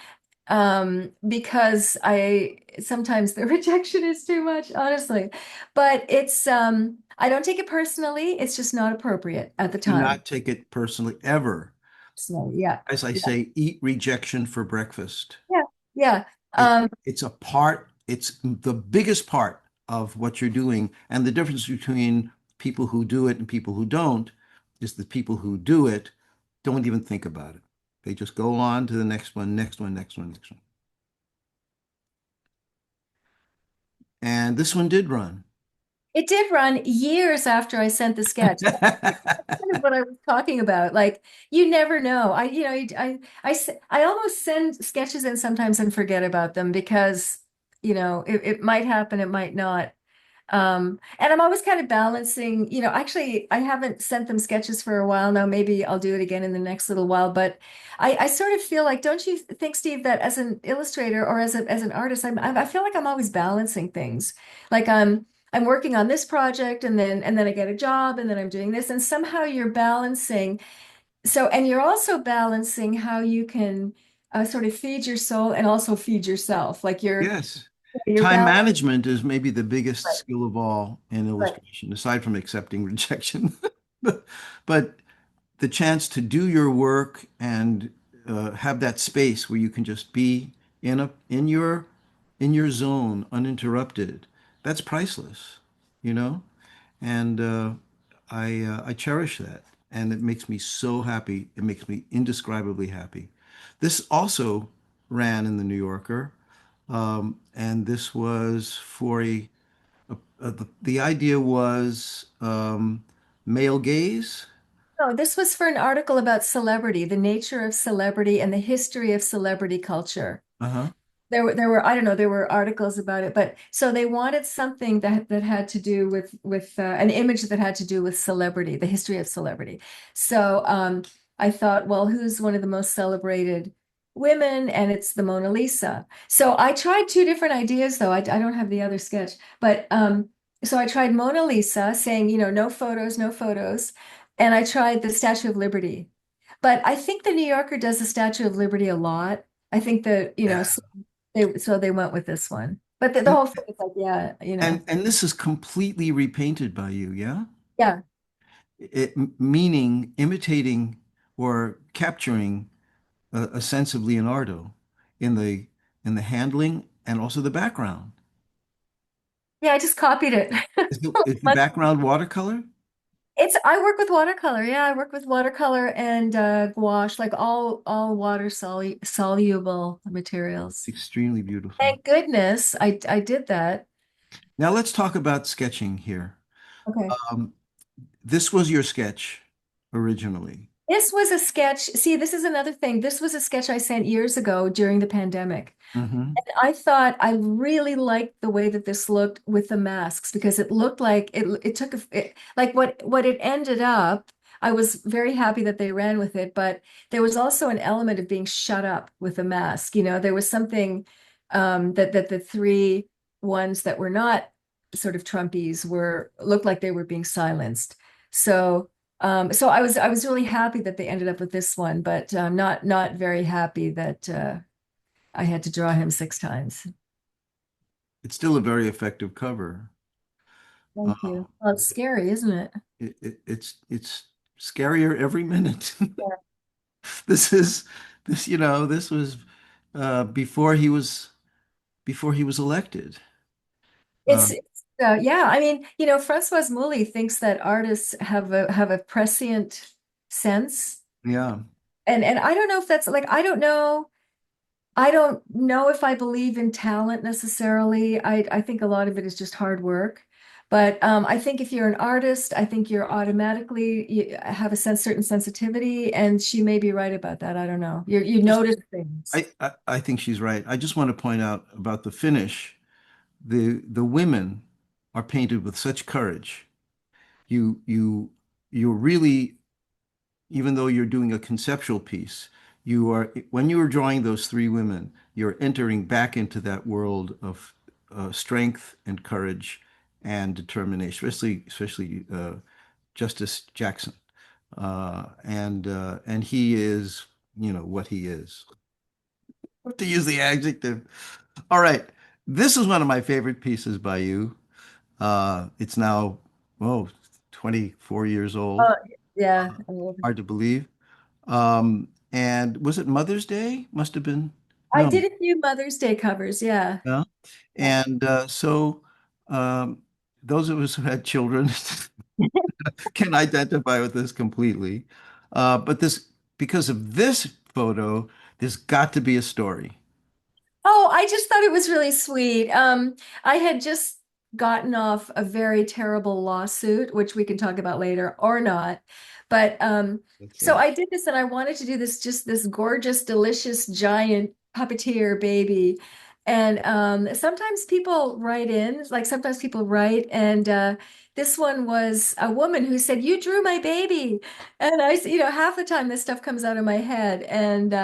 Because I sometimes the rejection is too much, honestly. But I don't take it personally. It's just not appropriate at the Do time. not take it personally ever. So yeah, As I yeah, say, eat rejection for breakfast. yeah, yeah. It, Um, it's a part, it's the biggest part of what you're doing. And the difference between people who do it and people who don't is the people who do it don't even think about it. They just go on to the next one, next one, next one, next one. And this one did run. it did run years after I sent the sketch. Kind of what I was talking about. Like you never know. I almost send sketches in sometimes and forget about them because, it might happen, it might not. And I'm always kind of balancing, actually, I haven't sent them sketches for a while now. Maybe I'll do it again in the next little while. But I sort of feel like, don't you think, Steve, that as an illustrator or as an artist, I feel like I'm always balancing things. Like I'm working on this project and then I get a job and then I'm doing this. And somehow you're balancing. So, and you're also balancing how you can sort of feed your soul and also feed yourself. Like Yes. you're Time balancing. management is maybe the biggest Right, skill of all in right. illustration, aside from accepting rejection. But the chance to do your work and have that space where you can just be in your zone uninterrupted, that's priceless, you know? And I cherish that. And it makes me so happy. It makes me indescribably happy. This also ran in the New Yorker. And this was for the idea was male gaze. No, this was for an article about celebrity, the nature of celebrity and the history of celebrity culture. Uh-huh. There were I don't know, there were articles about it, but so they wanted something that had to do with an image that had to do with celebrity, the history of celebrity. So I thought, well, who's one of the most celebrated women? And it's the Mona Lisa. So I tried two different ideas, though. I don't have the other sketch, but so I tried Mona Lisa, saying, no photos, no photos, and I tried the Statue of Liberty. But I think the New Yorker does the Statue of Liberty a lot. I think that, Yeah. so they went with this one. But the And, whole thing is like, yeah, and this is completely repainted by you, yeah? yeah. Meaning imitating or capturing a sense of Leonardo in the handling and also the background. Yeah, I just copied it. Is the background watercolor? I work with watercolor. Yeah, I work with watercolor and gouache, like all water soluble It's materials. extremely beautiful. Thank goodness I did that. Now let's talk about sketching here. Okay. Um, this was your sketch originally. This was a sketch. See, this is another thing. This was a sketch I sent years ago during the pandemic. Hmm. And I thought I really liked the way that this looked with the masks because it looked like it took like what it ended up. I was very happy that they ran with it, but there was also an element of being shut up with the mask. There was something that the three ones that were not sort of Trumpies were looked like they were being silenced. So so I was really happy that they ended up with this one, but not very happy that I had to draw him 6 times. It's still a very effective cover. Uh, Thank you. Well, it's scary, isn't it? it's scarier every minute. Yeah. This is this, this was before he was elected. Uh, Yeah, I mean, Francoise Mouly thinks that artists have a prescient sense. yeah. And I don't know if that's like I don't know if I believe in talent necessarily. I think a lot of it is just hard work. But I think if you're an artist, I think you're automatically you have a certain sensitivity, and she may be right about that. I don't know. You Just, notice things. I think she's right. I just want to point out about the finish. The women are painted with such courage. You you're really, even though you're doing a conceptual piece, you are, when you are drawing those three women, you're entering back into that world of strength and courage and determination, especially Justice Jackson, and he is, what he is, to use the adjective. All right, this is one of my favorite pieces by you. It's now, oh, 24 years old. Oh, yeah. I love it. Hard to believe. And was it Mother's Day? Must have been. I No. did a few Mother's Day covers. Yeah. Yeah. Yeah. And um, those of us who had children can identify with this completely. But because of this photo, there's got to be a story. Oh, I just thought it was really sweet. I had just gotten off a very terrible lawsuit, which we can talk about later or not. But so Okay. I did this and I wanted to do this, just this gorgeous, delicious, giant puppeteer baby. And sometimes people write in, like sometimes people write, and this one was a woman who said, "You drew my baby." And half the time this stuff comes out of my head. And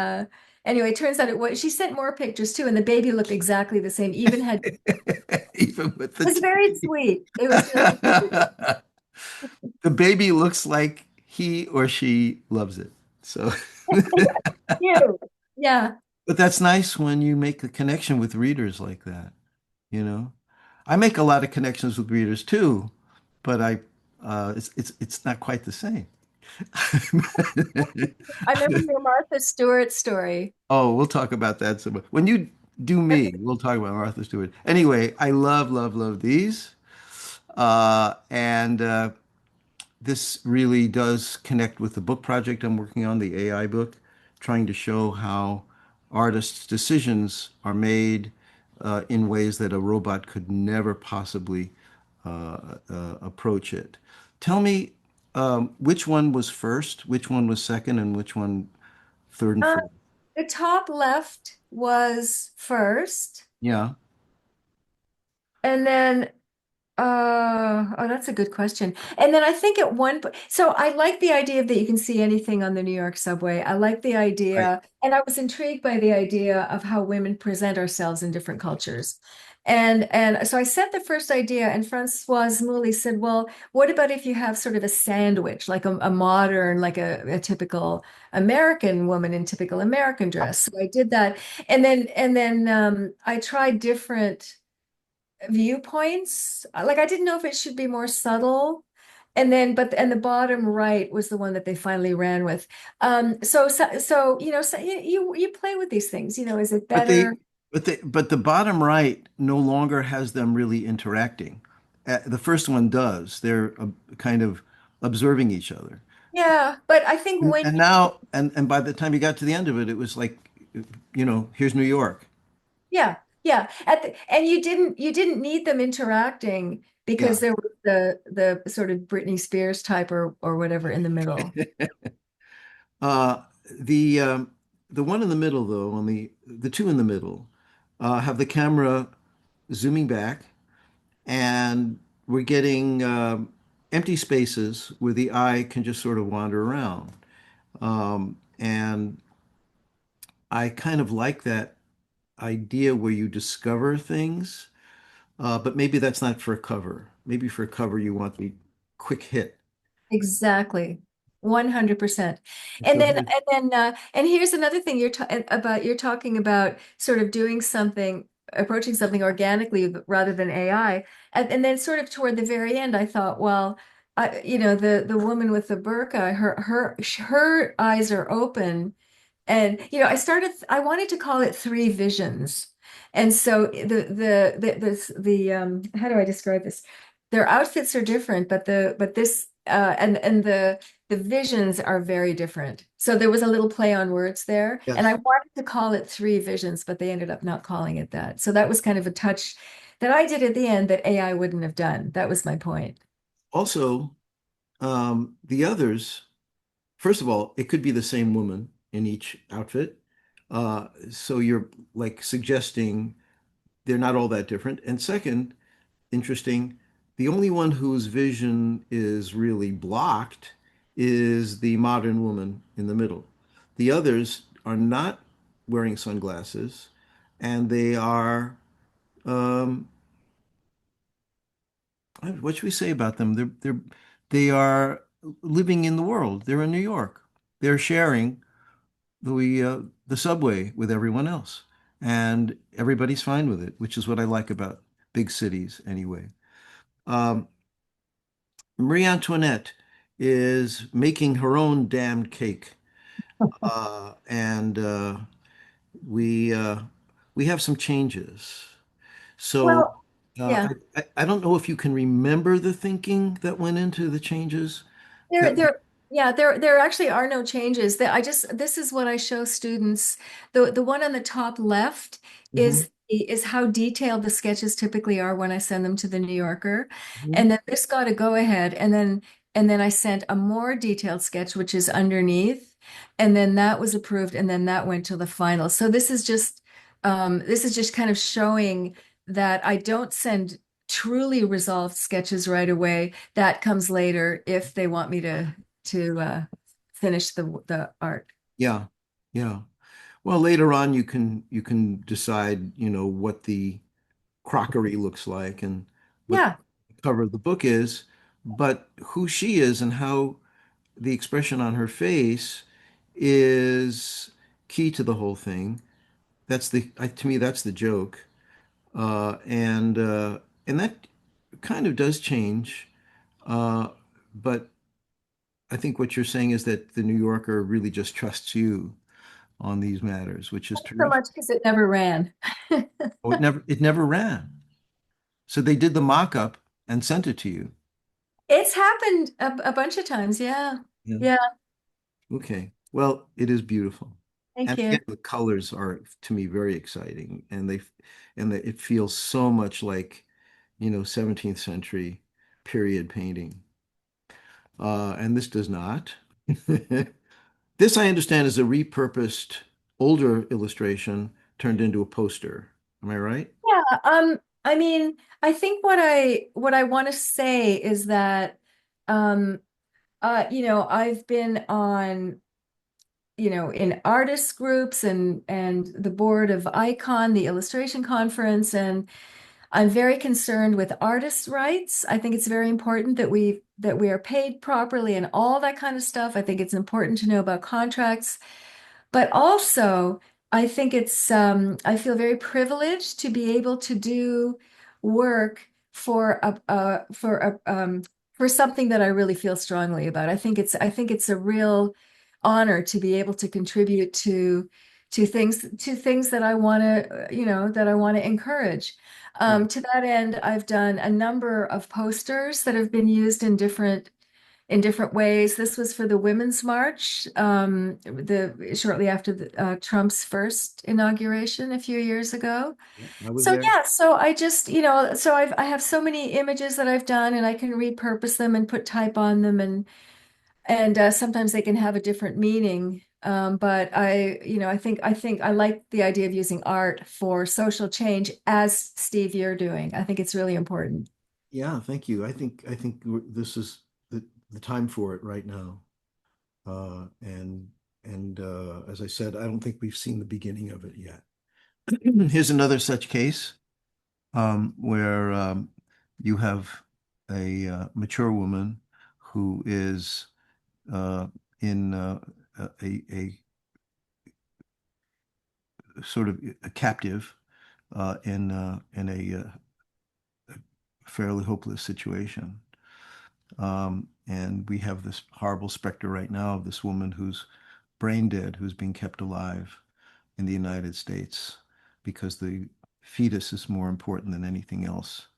anyway, it turns out it was, she sent more pictures too, and the baby looked exactly the same, even had, it Even with the was very teeth. sweet. It was really sweet. The baby looks like he or she loves it. So, Cute. Yeah. but that's nice when you make a connection with readers like that, you know. I make a lot of connections with readers too, but it's not quite the same. I remember your Martha Stewart story. Oh, we'll talk about that some. When you do me, we'll talk about Martha Stewart. Anyway, I love, love, love these. And this really does connect with the book project I'm working on, the AI book, trying to show how artists' decisions are made in ways that a robot could never possibly approach it. Tell me, which one was first, which one was second, and which one third and Uh, fourth? the top left was first, Yeah. and then oh, that's a good question. And then I think at one point, so I like the idea that you can see anything on the New York subway. I like the Right. idea, and I was intrigued by the idea of how women present ourselves in different cultures. And so I said the first idea, and Francoise Mouly said, "Well, what about if you have sort of a sandwich, like a modern, like a typical American woman in typical American dress?" So I did that, and then I tried different viewpoints. Like I didn't know if it should be more subtle. And the bottom right was the one that they finally ran with. So you play with these things. Is it But better? but the bottom right no longer has them really interacting. The first one does. They're kind of observing each other. Yeah, but I think when And now, and by the time you got to the end of it, it was like, here's New York. yeah, yeah. And you didn't need them interacting Yeah. because there was the sort of Britney Spears type or whatever in the middle. Uh, the the one in the middle, though, on the two in the middle, have the camera zooming back, and we're getting empty spaces where the eye can just sort of wander around. And I kind of like that idea where you discover things, but maybe that's not for a cover. Maybe for a cover, you want the quick hit. Exactly. 100%. And So then here's, and here's another thing you're talking about sort of doing something, approaching something organically rather than AI. And then sort of toward the very end I thought, well, the woman with the burqa, her eyes are open, and I wanted to call it three visions. And so how do I describe this? Their outfits are different, but this and the visions are very different. So there was a little play on words there, and I yes. wanted to call it three visions, but they ended up not calling it that. So that was kind of a touch. that I did at the end that AI wouldn't have done. That was my point. Also, the others, first of all, it could be the same woman in each outfit. So you're like suggesting they're not all that different. And second, interesting, the only one whose vision is really blocked is the modern woman in the middle. The others are not wearing sunglasses, and they are, um, what should we say about them? They are living in the world. They're in New York. They're sharing the subway with everyone else, and everybody's fine with it, which is what I like about big cities anyway. Um, Marie Antoinette is making her own damned cake, and we uh, we have some changes. So Well, yeah. I don't know if you can remember the thinking that went into the changes There, that. there, yeah, there actually are no changes. That I just this is what I show students. The one on the top left Mhm, is how detailed the sketches typically are when I send them to the New Yorker. mhm. And then this got a go ahead, and then I sent a more detailed sketch, which is underneath, and then that was approved, and then that went to the final. So this is just kind of showing that I don't send truly resolved sketches right away. That comes later if they want me to finish the art. Yeah, yeah. Well, later on you can decide, what the crockery looks like and what Yeah, the cover of the book is, but who she is and how the expression on her face is key to the whole thing. To me, that's the joke. And that kind of does change. Uh, but I think what you're saying is that the New Yorker really just trusts you on these matters, which is so terrific. much because it never ran. Oh, it never ran. So they did the mock-up and sent it to you. It's happened a bunch of times. Yeah. Yeah. Yeah. Okay. Well, it is beautiful. Thank And you. again, the colors are to me very exciting, it feels so much like, 17th century period painting. And this does not. This, I understand, is a repurposed older illustration turned into a poster. Am I right? Yeah. I mean, I think what I want to say is that um I've been on in artist groups and the board of Icon, the illustration conference, and I'm very concerned with artists' rights. I think it's very important that we are paid properly and all that kind of stuff. I think it's important to know about contracts. But also, I think I feel very privileged to be able to do work for something that I really feel strongly about. I think it's a real honor to be able to contribute to things that I want to, that I want to encourage. Yeah. To that end, I've done a number of posters that have been used in different ways. This was for the Women's March, the shortly after Trump's first inauguration a few years ago. Yeah, I was So there. yeah, so I just, I have so many images that I've done, and I can repurpose them and put type on them, and sometimes they can have a different meaning. But I think I like the idea of using art for social change, as Steve, you're doing. I think it's really important. Yeah, thank you. I think this is the time for it right now. And as I said, I don't think we've seen the beginning of it yet. Here's another such case where you have a mature woman who is uh, in a sort of a captive in a fairly hopeless situation. And we have this horrible specter right now of this woman who's brain dead, who's being kept alive in the United States because the fetus is more important than anything else.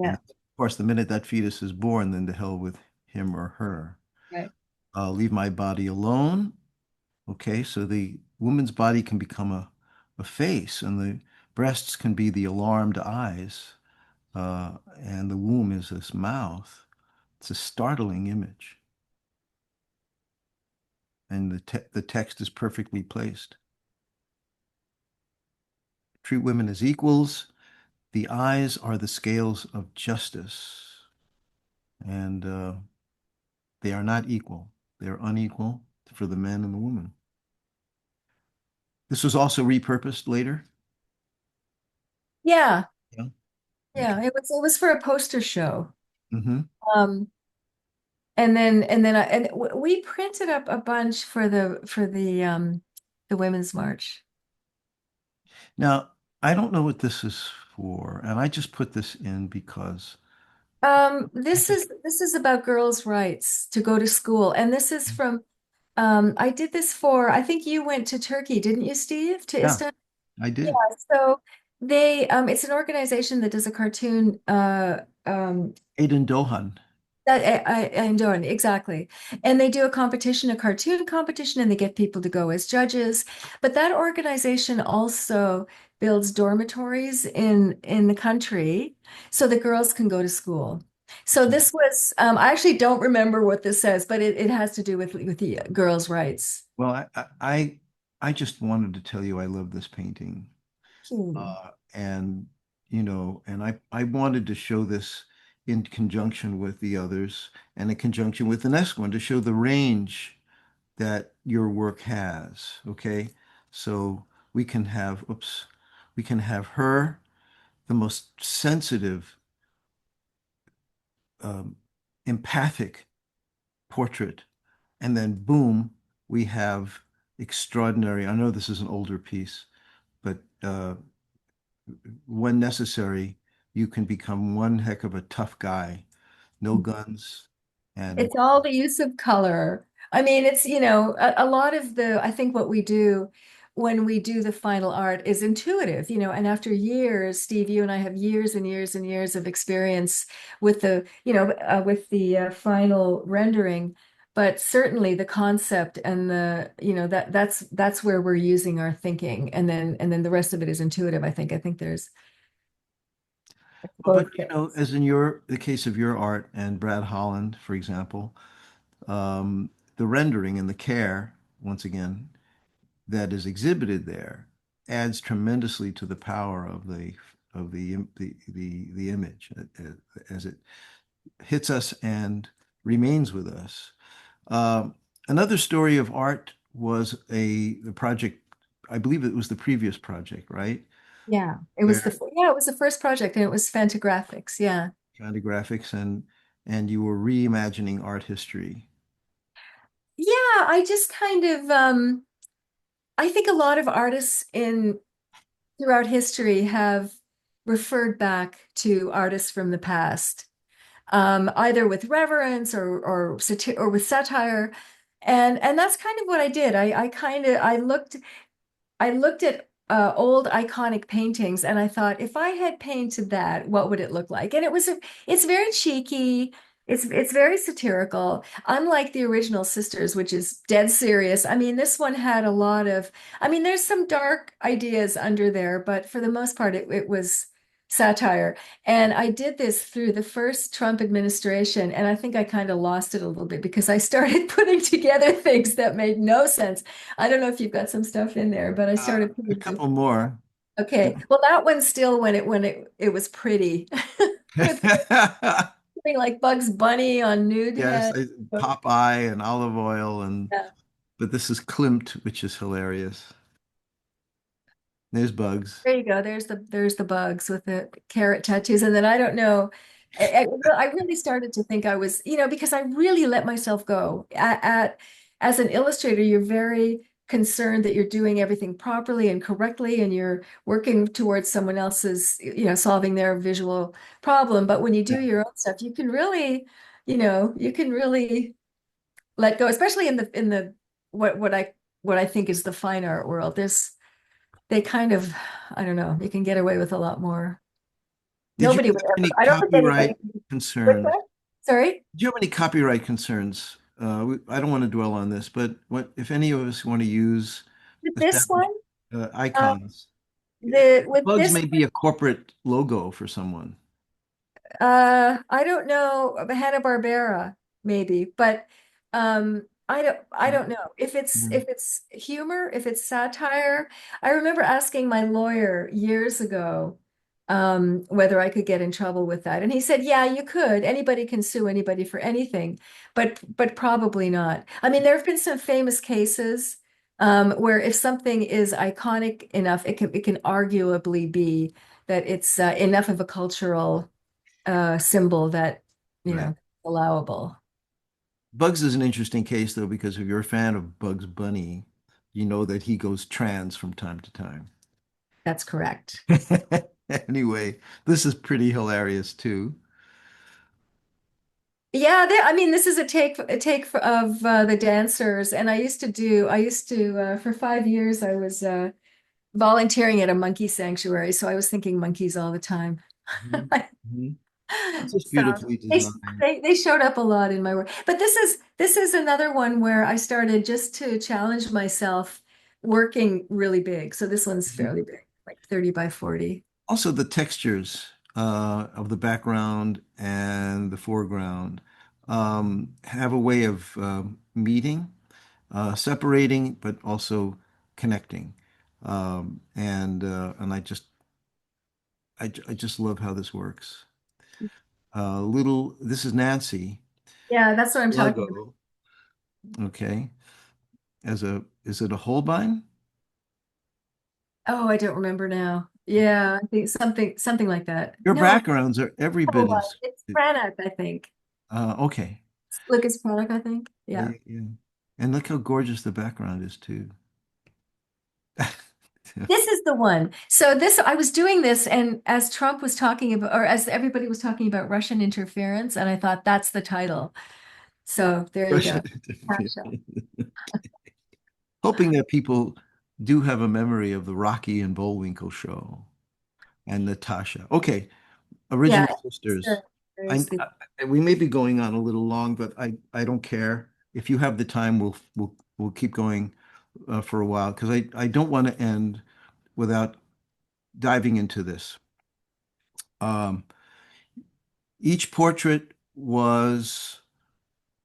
And Yeah, of course, the minute that fetus is born, then to hell with him or her. right. Leave my body alone. Okay, so the woman's body can become a face, and the breasts can be the alarmed eyes. and the womb is this mouth. It's a startling image, and the text is perfectly placed. Treat women as equals. The eyes are the scales of justice, and they are not equal. They are unequal for the man and the woman. This was also repurposed later. Yeah, Yeah. Okay. yeah. It was for a poster show. Hmm. Um, we printed up a bunch for the Women's March. Now, I don't know what this is for, and I just put this in because I This just, is about girls' rights to go to school, and this is from I did this for I think you went to Turkey, didn't you, Steve, to yeah, Istanbul? I Yeah, did. so they it's an organization that does a cartoon Aidan Dohan. that I'm doing exactly. And they do a cartoon competition, and they get people to go as judges. But that organization also builds dormitories in the country so the girls can go to school. So this was I actually don't remember what this says, but it has to do with the girls' rights. Well, I just wanted to tell you I love this painting. Hmm. And I wanted to show this in conjunction with the others and in conjunction with the next one to show the range that your work has. Okay. So we can have her, the most sensitive, um, empathic portrait. And then boom, we have extraordinary. I know this is an older piece, but when necessary, you can become one heck of a tough guy. No guns and It's all the use of color. I mean, it's, a lot of I think what we do when we do the final art is intuitive, and after years, Steve, you and I have years and years and years of experience with the final rendering. But certainly the concept and that's where we're using our thinking. And then the rest of it is intuitive, I think. I think there's but both things. as in the case of your art and Brad Holland, for example, the rendering and the care, once again, that is exhibited there adds tremendously to the power of the image as it hits us and remains with us. Another story of art was the project. I believe it was the previous project, right? Yeah, Where it was the first project, and it was Fantagraphics. Yeah. kind of graphics and you were reimagining art history. Yeah, I just kind of I think a lot of artists in throughout history have referred back to artists from the past, either with reverence or with satire. And that's kind of what I did. I looked at old iconic paintings, and I thought, if I had painted that, what would it look like? And it's very cheeky. It's very satirical, unlike the original Sisters, which is dead serious. I mean, this one had a lot of, I mean, there's some dark ideas under there, but for the most part, it was satire. And I did this through the first Trump administration, and I think I kind of lost it a little bit because I started putting together things that made no sense. I don't know if you've got some stuff in there, but I started A putting couple more. okay. Well, that one's still when it was pretty with something like Bugs Bunny on nude Yes, head. So, Popeye and olive oil yeah. but this is Klimt, which is hilarious. There's Bugs. There you go. There's the bugs with the carrot tattoos, and then I don't know. I really started to think I was, because I really let myself go. As an illustrator, you're very concerned that you're doing everything properly and correctly, and you're working towards someone else's, solving their visual problem. But when you do Yeah. your own stuff, you can really let go, especially in the what I think is the fine art world. They kind of, I don't know, you can get away with a lot more. Did you Nobody would have ever, any I don't think copyright anybody, what's concerns? that? Sorry? Did you have any copyright concerns? I don't want to dwell on this, but what if any of us want to use With this established one, um, icons? with Bugs this, may be a corporate logo for someone. I don't know, Hanna-Barbera maybe, but I don't know Mm. if it's humor, if it's satire. I remember asking my lawyer years ago whether I could get in trouble with that, and he said, "Yeah, you could. Anybody can sue anybody for anything, but probably not." I mean, there have been some famous cases where if something is iconic enough, it can arguably be that it's enough of a cultural symbol that, Right. allowable. Bugs is an interesting case, though, because if you're a fan of Bugs Bunny, you know that he goes trans from time to time. That's correct. Anyway, this is pretty hilarious, too. Yeah, I mean, this is of the dancers, and I used to for 5 years I was volunteering at a monkey sanctuary, so I was thinking monkeys all the time. Mhm. Mhm. It's just So beautifully they, designed. they showed up a lot in my work. But this is another one where I started just to challenge myself working really big. So this one's Mhm. fairly big, like 30 by 40. Also, the textures of the background and the foreground have a way of meeting, separating, but also connecting. And I just love how this works. This is Nancy Yeah, that's what I'm talking about. Sluggo. Okay, is it a Holbein? Oh, I don't remember now. Yeah, I think something like that. Your No, backgrounds are every oh, bit as. it's Branagh, I think. Okay. Lucas Branagh, I think. Yeah, Yeah. yeah, yeah. And look how gorgeous the background is too. This is the one. So this, I was doing this, and as Trump was talking about, or as everybody was talking about Russian interference, and I thought that's the title. So there you Russian go. interference. Gotcha. Hoping that people do have a memory of the Rocky and Bullwinkle show and Natasha. Okay, Yeah, Original it's Sisters. very sweet. We may be going on a little long, but I don't care. If you have the time, we'll keep going for a while because I don't want to end without diving into this. Um, each portrait was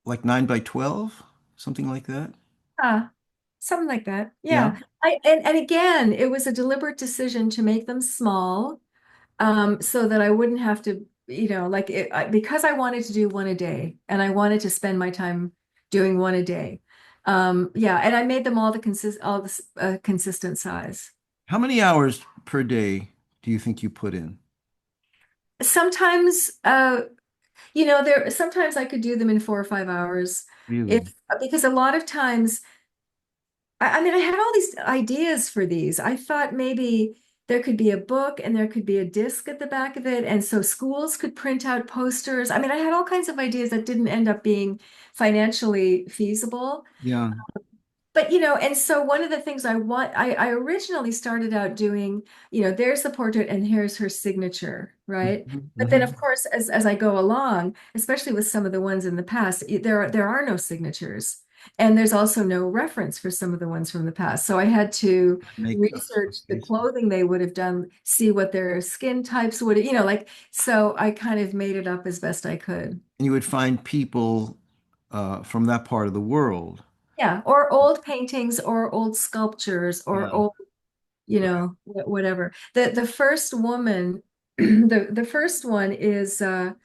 like 9 by 12, something like that. Ah, something like that. Yeah. Yeah. And again, it was a deliberate decision to make them small, so that I wouldn't have to, because I wanted to do one a day and I wanted to spend my time doing one a day. Yeah, and I made them all the consistent size. How many hours per day do you think you put in? Sometimes, sometimes I could do them in 4 or 5 hours if Really? because a lot of times I mean, I had all these ideas for these. I thought maybe there could be a book and there could be a disc at the back of it. And so schools could print out posters. I mean, I had all kinds of ideas that didn't end up being financially feasible. Yeah. But and so one of the things I originally started out doing, there's the portrait and here's her signature, right? Mhm, But then mhm. of course, as I go along, especially with some of the ones in the past, there are no signatures. And there's also no reference for some of the ones from the past. So I had to Makeups for research the faces. clothing they would have done, see what their skin types would, like, so I kind of made it up as best I could. And you would find people from that part of the world. Yeah, or old paintings or old sculptures or Yeah. old Right. whatever. The first woman, the first one is the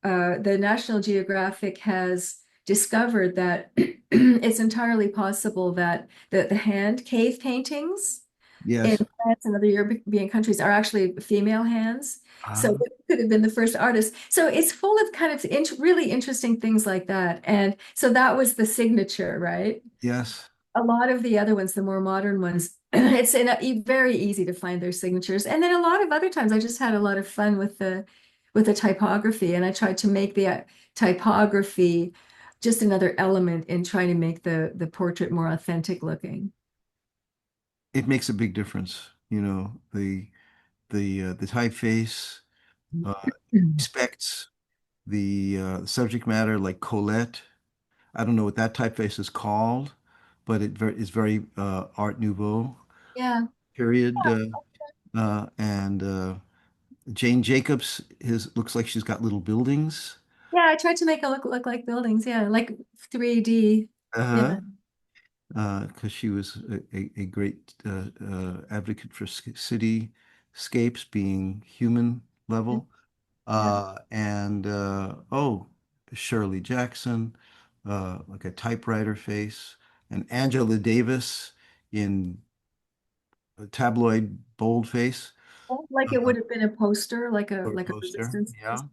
National Geographic has discovered that it's entirely possible that the hand cave paintings in Yes. France and other European countries are actually female hands. So Ah, it could have been the first artist. So it's full of kind of really interesting things like that. And so that was the signature, right? yes. A lot of the other ones, the more modern ones, it's very easy to find their signatures. And then a lot of other times, I just had a lot of fun with the typography, and I tried to make the typography just another element in trying to make the portrait more authentic looking. It makes a big difference. The typeface uh, Mhm. respects the subject matter, like Colette. I don't know what that typeface is called, but is very Art Nouveau Yeah. period, and Jane Jacobs is looks like she's got little buildings. Yeah, I tried to make it look like buildings. Yeah, like 3D. Uh-huh. Yeah. Because she was a great advocate for cityscapes being human level. Yeah. And oh, Shirley Jackson, like a typewriter face, and Angela Davis in a tabloid boldface Like it would have been a poster, or like a poster. resistance Yeah, poster.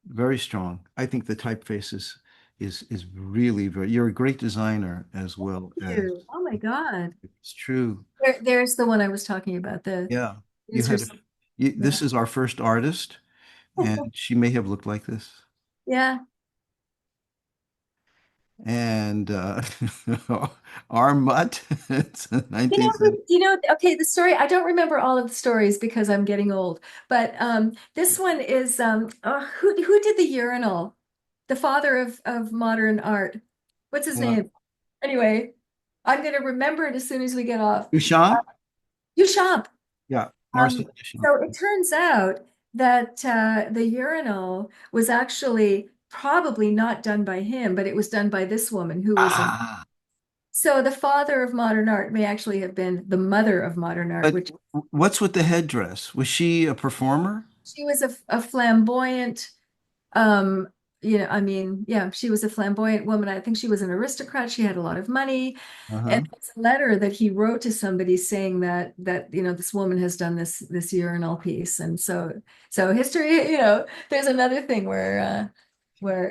very strong. I think the typeface is really very. You're a great designer as well as Ew. Oh my God. it's true. There's the one I was talking about. The Yeah, you is her. had Yeah. this is our first artist, and she may have looked like this. Yeah. And our mutt, it's a You know, 19th century. okay, the story, I don't remember all of the stories because I'm getting old, but this one is who did the urinal? The father of modern art. What's his Uh, name? Anyway, I'm going to remember it as soon as we get off. Duchamp? Duchamp. Yeah, Marcel Duchamp. So it turns out that the urinal was actually probably not done by him, but it was done by this woman who was a Ah, so the father of modern art may actually have been the mother of modern art, but which what's with the headdress? Was she a performer? she was a flamboyant, I mean, yeah, she was a flamboyant woman. I think she was an aristocrat. She had a lot of money. And Uh-huh. it's a letter that he wrote to somebody saying that this woman has done this urinal piece. And so history, there's another thing where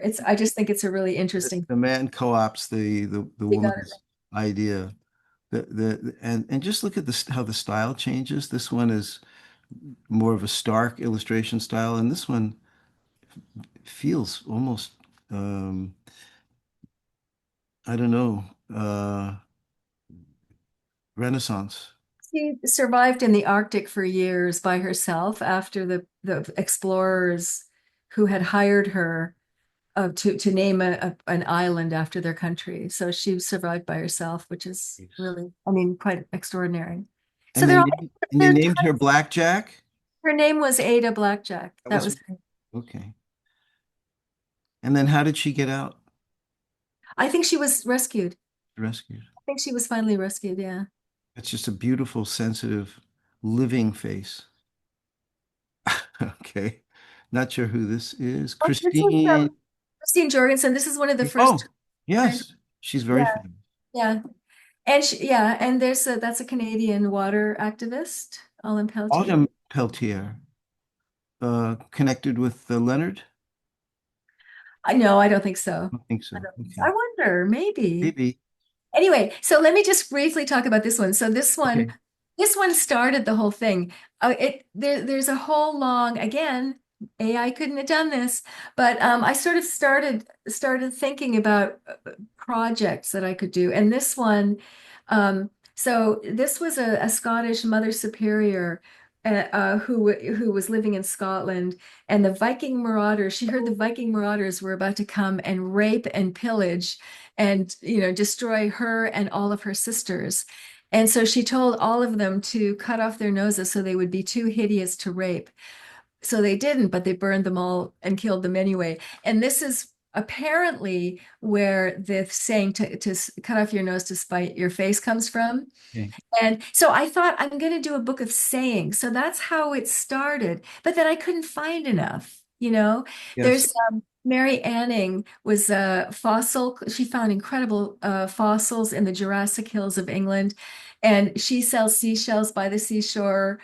it's I just think it's a really interesting The man co-opts the you got it woman's idea. And just look at this how the style changes. This one is more of a stark illustration style, and this one feels almost um, I don't know, Renaissance. She survived in the Arctic for years by herself after the explorers who had hired her to name an island after their country. So she survived by herself, which is really, I mean, quite extraordinary. So And they're they all named, and they they're, named her Blackjack. her name was Ada Blackjack. That That was was her. Okay. And then how did she get out? I think she was rescued. Rescued. I think she was finally rescued. Yeah. It's just a beautiful, sensitive, living face. Okay. Not sure who this is. Oh, this is Christine. Christine Jorgensen. This is one of the first. Oh, yes. She's very Yeah. famous. Yeah. And that's a Canadian water activist, Ellen Pelletier. Autumn Peltier, connected with Leonard? I know, I don't think so. I don't think I so. don't think so. I Okay. wonder, maybe. Maybe. Anyway, so let me just briefly talk about this one. So Okay. this one started the whole thing. There's a whole long, again, AI couldn't have done this, but I sort of started thinking about projects that I could do. And this one, so this was a Scottish Mother Superior who was living in Scotland, and the Viking marauders. She heard the Viking marauders were about to come and rape and pillage and destroy her and all of her sisters. And so she told all of them to cut off their noses so they would be too hideous to rape. So they didn't, but they burned them all and killed them anyway. And this is apparently where the saying to cut off your nose to spite your face comes from. Okay. And so I thought I'm going to do a book of sayings. So that's how it started. But then I couldn't find enough. Yes. There's Mary Anning was a fossil. She found incredible fossils in the Jurassic Hills of England, and she sells seashells by the seashore.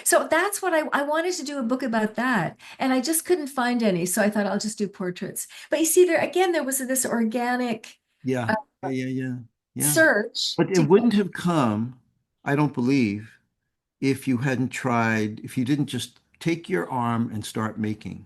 So that's what I wanted to do a book about that, and I just couldn't find any. So I thought I'll just do portraits. But you see, there again, there was this organic Yeah. uh, Yeah. Yeah. Yeah. Yeah. search But it to wouldn't have come, I don't believe, if you hadn't tried, if you didn't just take your arm and start making.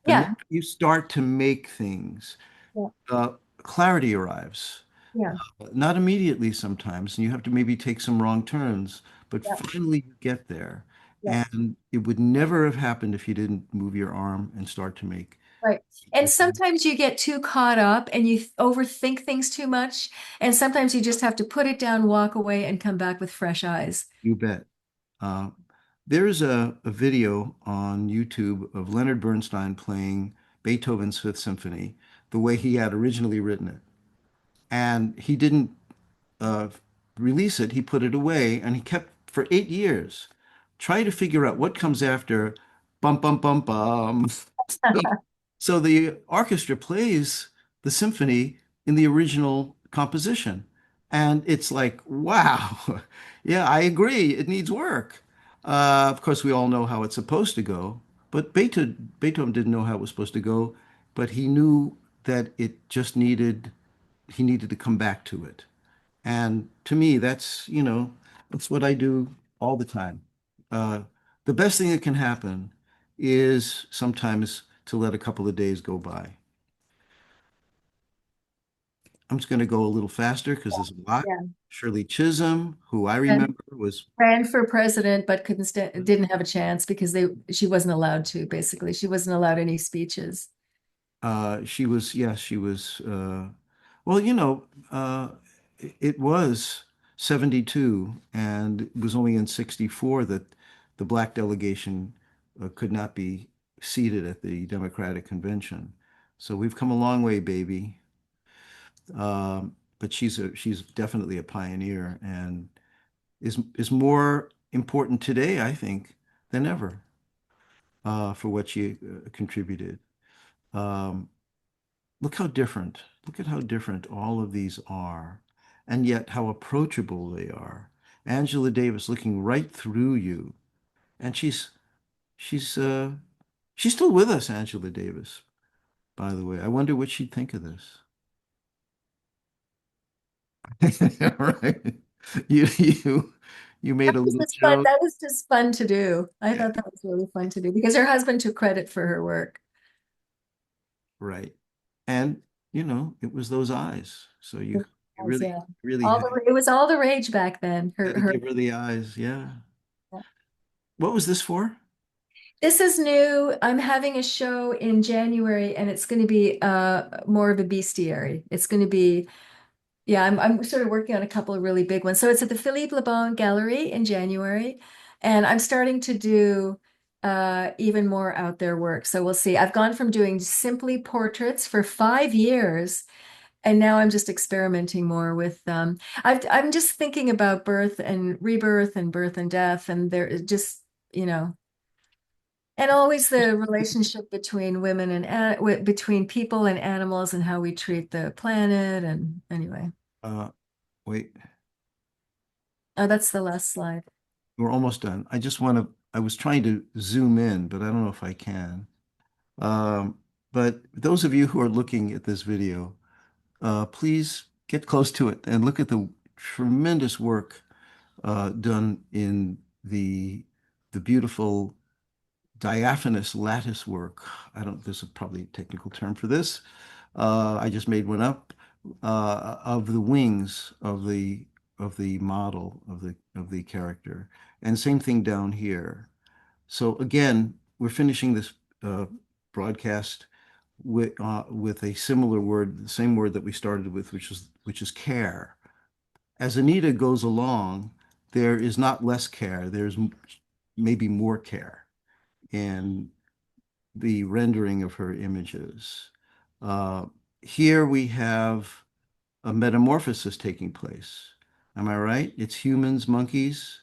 The yeah, minute you start to make things, yeah, clarity arrives. yeah, Not immediately sometimes, and you have to maybe take some wrong turns, but yeah, finally you get there. yeah. And it would never have happened if you didn't move your arm and start to make. Right. And sometimes you get too caught up and you overthink things too much. And sometimes you just have to put it down, walk away, and come back with fresh eyes. You bet. Uh, There's a video on YouTube of Leonard Bernstein playing Beethoven's Fifth Symphony the way he had originally written it. And he didn't uh, release it, he put it away, and he kept for 8 years trying to figure out what comes after bum bum bum bum. So the orchestra plays the symphony in the original composition. And it's like, wow, yeah, I agree. It needs work. Of course, we all know how it's supposed to go, but Beethoven didn't know how it was supposed to go, but he knew that it just needed, he needed to come back to it. And to me, that's what I do all the time. Uh, the best thing that can happen is sometimes to let a couple of days go by. I'm just going to go a little faster because there's a lot. Yeah. Shirley Chisholm, who I And remember was ran for president, but didn't have a chance because she wasn't allowed to, basically. She wasn't allowed any speeches. she was, yes, she was, well, it was 72, and it was only in 64 that the black delegation could not be seated at the Democratic Convention. So we've come a long way, baby. But she's definitely a pioneer and is more important today, I think, than ever for what she contributed. Um, Look how different, look at how different all of these are, and yet how approachable they are. Angela Davis looking right through you, and she's she's still with us, Angela Davis, by the way. I wonder what she'd think of this. Right. You you made a little joke, That was just fun to do. I thought that was really fun to do because her husband took credit for her work. right? And it was those eyes. So you really Yeah. really It was all the rage back then. had to give her the eyes. Yeah. What was this for? This is new. I'm having a show in January and it's going to be more of a bestiary. It's going to be Yeah, I'm sort of working on a couple of really big ones. So it's at the Philippe Lebon Gallery in January, and I'm starting to do even more out there work. So we'll see. I've gone from doing simply portraits for 5 years, and now I'm just experimenting more with I'm just thinking about birth and rebirth and birth and death, and there is just, you know, and always the relationship between women and between people and animals and how we treat the planet. And anyway. Uh, Wait, Oh, that's the last slide. we're almost done. I was trying to zoom in, but I don't know if I can. Um, but those of you who are looking at this video, please get close to it and look at the tremendous work done in the beautiful diaphanous lattice work. I don't, there's probably a technical term for this. I just made one up of the wings of the model of the character. And same thing down here. So again, we're finishing this uh, broadcast with a similar word, the same word that we started with, which is care. As Anita goes along, there is not less care. There's maybe more care in the rendering of her images. Uh, Here we have a metamorphosis taking place. Am I right? It's humans, monkeys,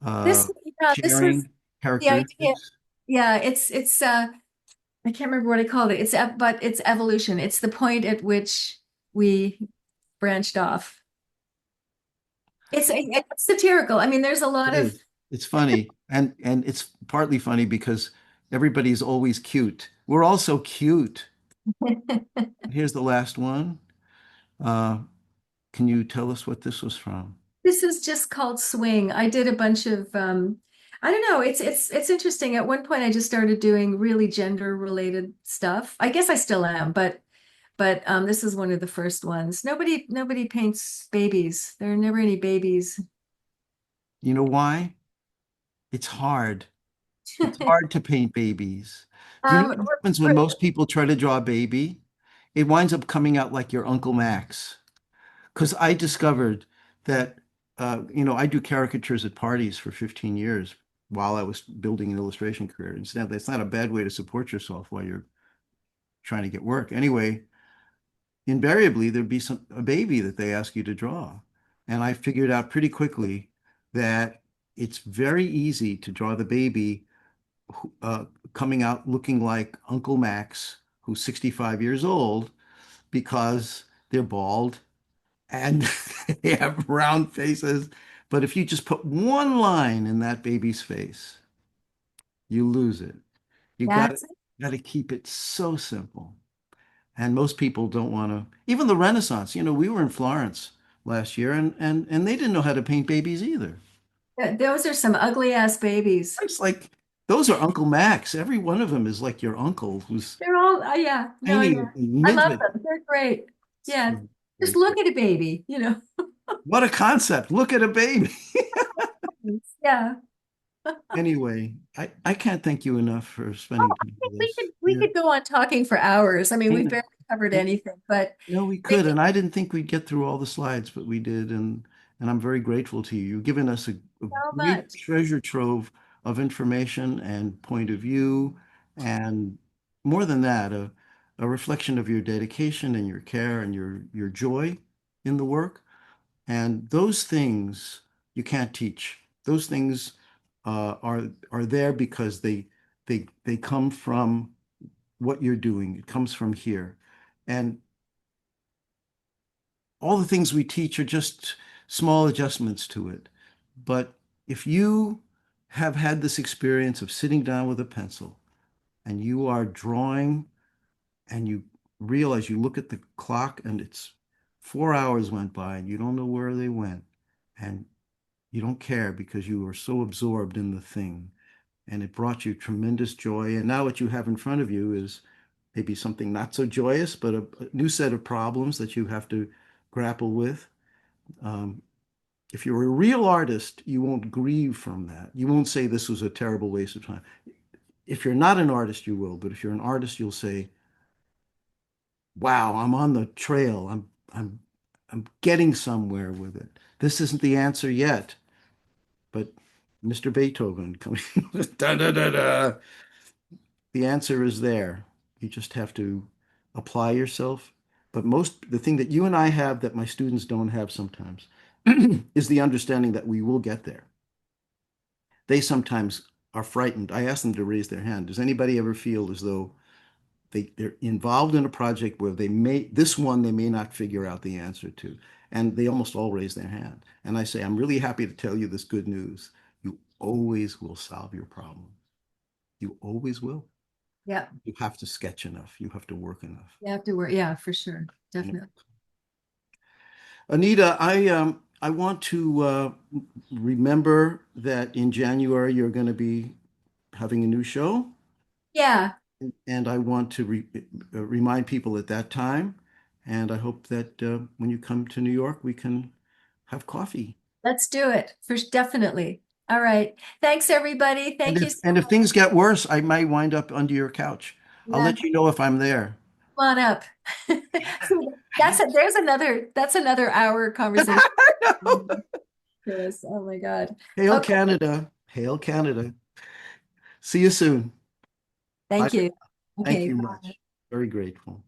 uh, This was sharing the idea. characteristics. Yeah, it's I can't remember what I called it. But it's evolution. It's the point at which we branched off. It's satirical. I mean, there's a It lot of is. It's funny, and it's partly funny because everybody's always cute. We're all so cute. Here's the last one. Uh, can you tell us what this was from? this is just called swing. I did a bunch of I don't know, it's interesting. At one point I just started doing really gender related stuff. I guess I still am, but this is one of the first ones. Nobody paints babies. There are never any babies. You know why? It's hard. It's hard to paint babies. Do you know Um, what happens when most people try to draw a baby? It winds up coming out like your Uncle Max. Because I discovered that, I do caricatures at parties for 15 years. while I was building an illustration career. Instead, that's not a bad way to support yourself while you're trying to get work. Anyway, invariably there'd be a baby that they ask you to draw. And I figured out pretty quickly that it's very easy to draw the baby uh, coming out looking like Uncle Max, who's 65 years old, because they're bald and they have round faces. But if you just put one line in that baby's face, you lose it. You That's got to keep it so simple. And most people don't want to, even the Renaissance, we were in Florence last year and they didn't know how to paint babies either. those are some ugly ass babies. It's like those are Uncle Max. Every one of them is like your uncle who's They're all, yeah, no, I tiny know. and I love midget. them. They're great. Yeah. So Just very look great. at a baby, you know. What a concept. Look at a baby. Yeah. Anyway, I can't thank you enough for Oh, spending I time think with we us. could we Yeah, could go on talking for hours. I mean, I we know. barely covered Yeah. anything, but No, we thank could, you and I didn't think we'd get through all the slides, but we did, and I'm very grateful to you. You've given us a so great much. treasure trove of information and point of view, and more than that, a reflection of your dedication and your care and your joy in the work. And those things you can't teach. Those things are there because they come from what you're doing. It comes from here. And all the things we teach are just small adjustments to it. But if you have had this experience of sitting down with a pencil and you are drawing and you realize you look at the clock and it's 4 hours went by and you don't know where they went and you don't care because you were so absorbed in the thing and it brought you tremendous joy. And now what you have in front of you is maybe something not so joyous, but a new set of problems that you have to grapple with. Um, if you're a real artist, you won't grieve from that. You won't say this was a terrible waste of time. If you're not an artist, you will. But if you're an artist, you'll say, "Wow, I'm on the trail. I'm getting somewhere with it. This isn't the answer yet, but Mr. Beethoven coming da da da da. The answer is there. You just have to apply yourself. But the thing that you and I have that my students don't have sometimes is the understanding that we will get there. They sometimes are frightened. I ask them to raise their hand. Does anybody ever feel as though they're involved in a project where this one they may not figure out the answer to? And they almost all raise their hand. And I say, I'm really happy to tell you this good news. You always will solve your problem. You always will. Yeah. You have to sketch enough. You have to work enough. You have to work. Yeah, for sure. You know? Definitely. Anita, I want to remember that in January you're going to be having a new show. Yeah, And I want to remind people at that time. And I hope that when you come to New York, we can have coffee. let's do it. For definitely. All right. Thanks, everybody. And Thank you if so and if much. things get worse, I might wind up under your couch. I'll Yeah, let you know if I'm there. come on up. That's another hour conversation. Yes. Oh my God. Hail Okay. Canada. Hail Canada. See you soon. Bye. Thank you. Thank Okay. you much. Very grateful.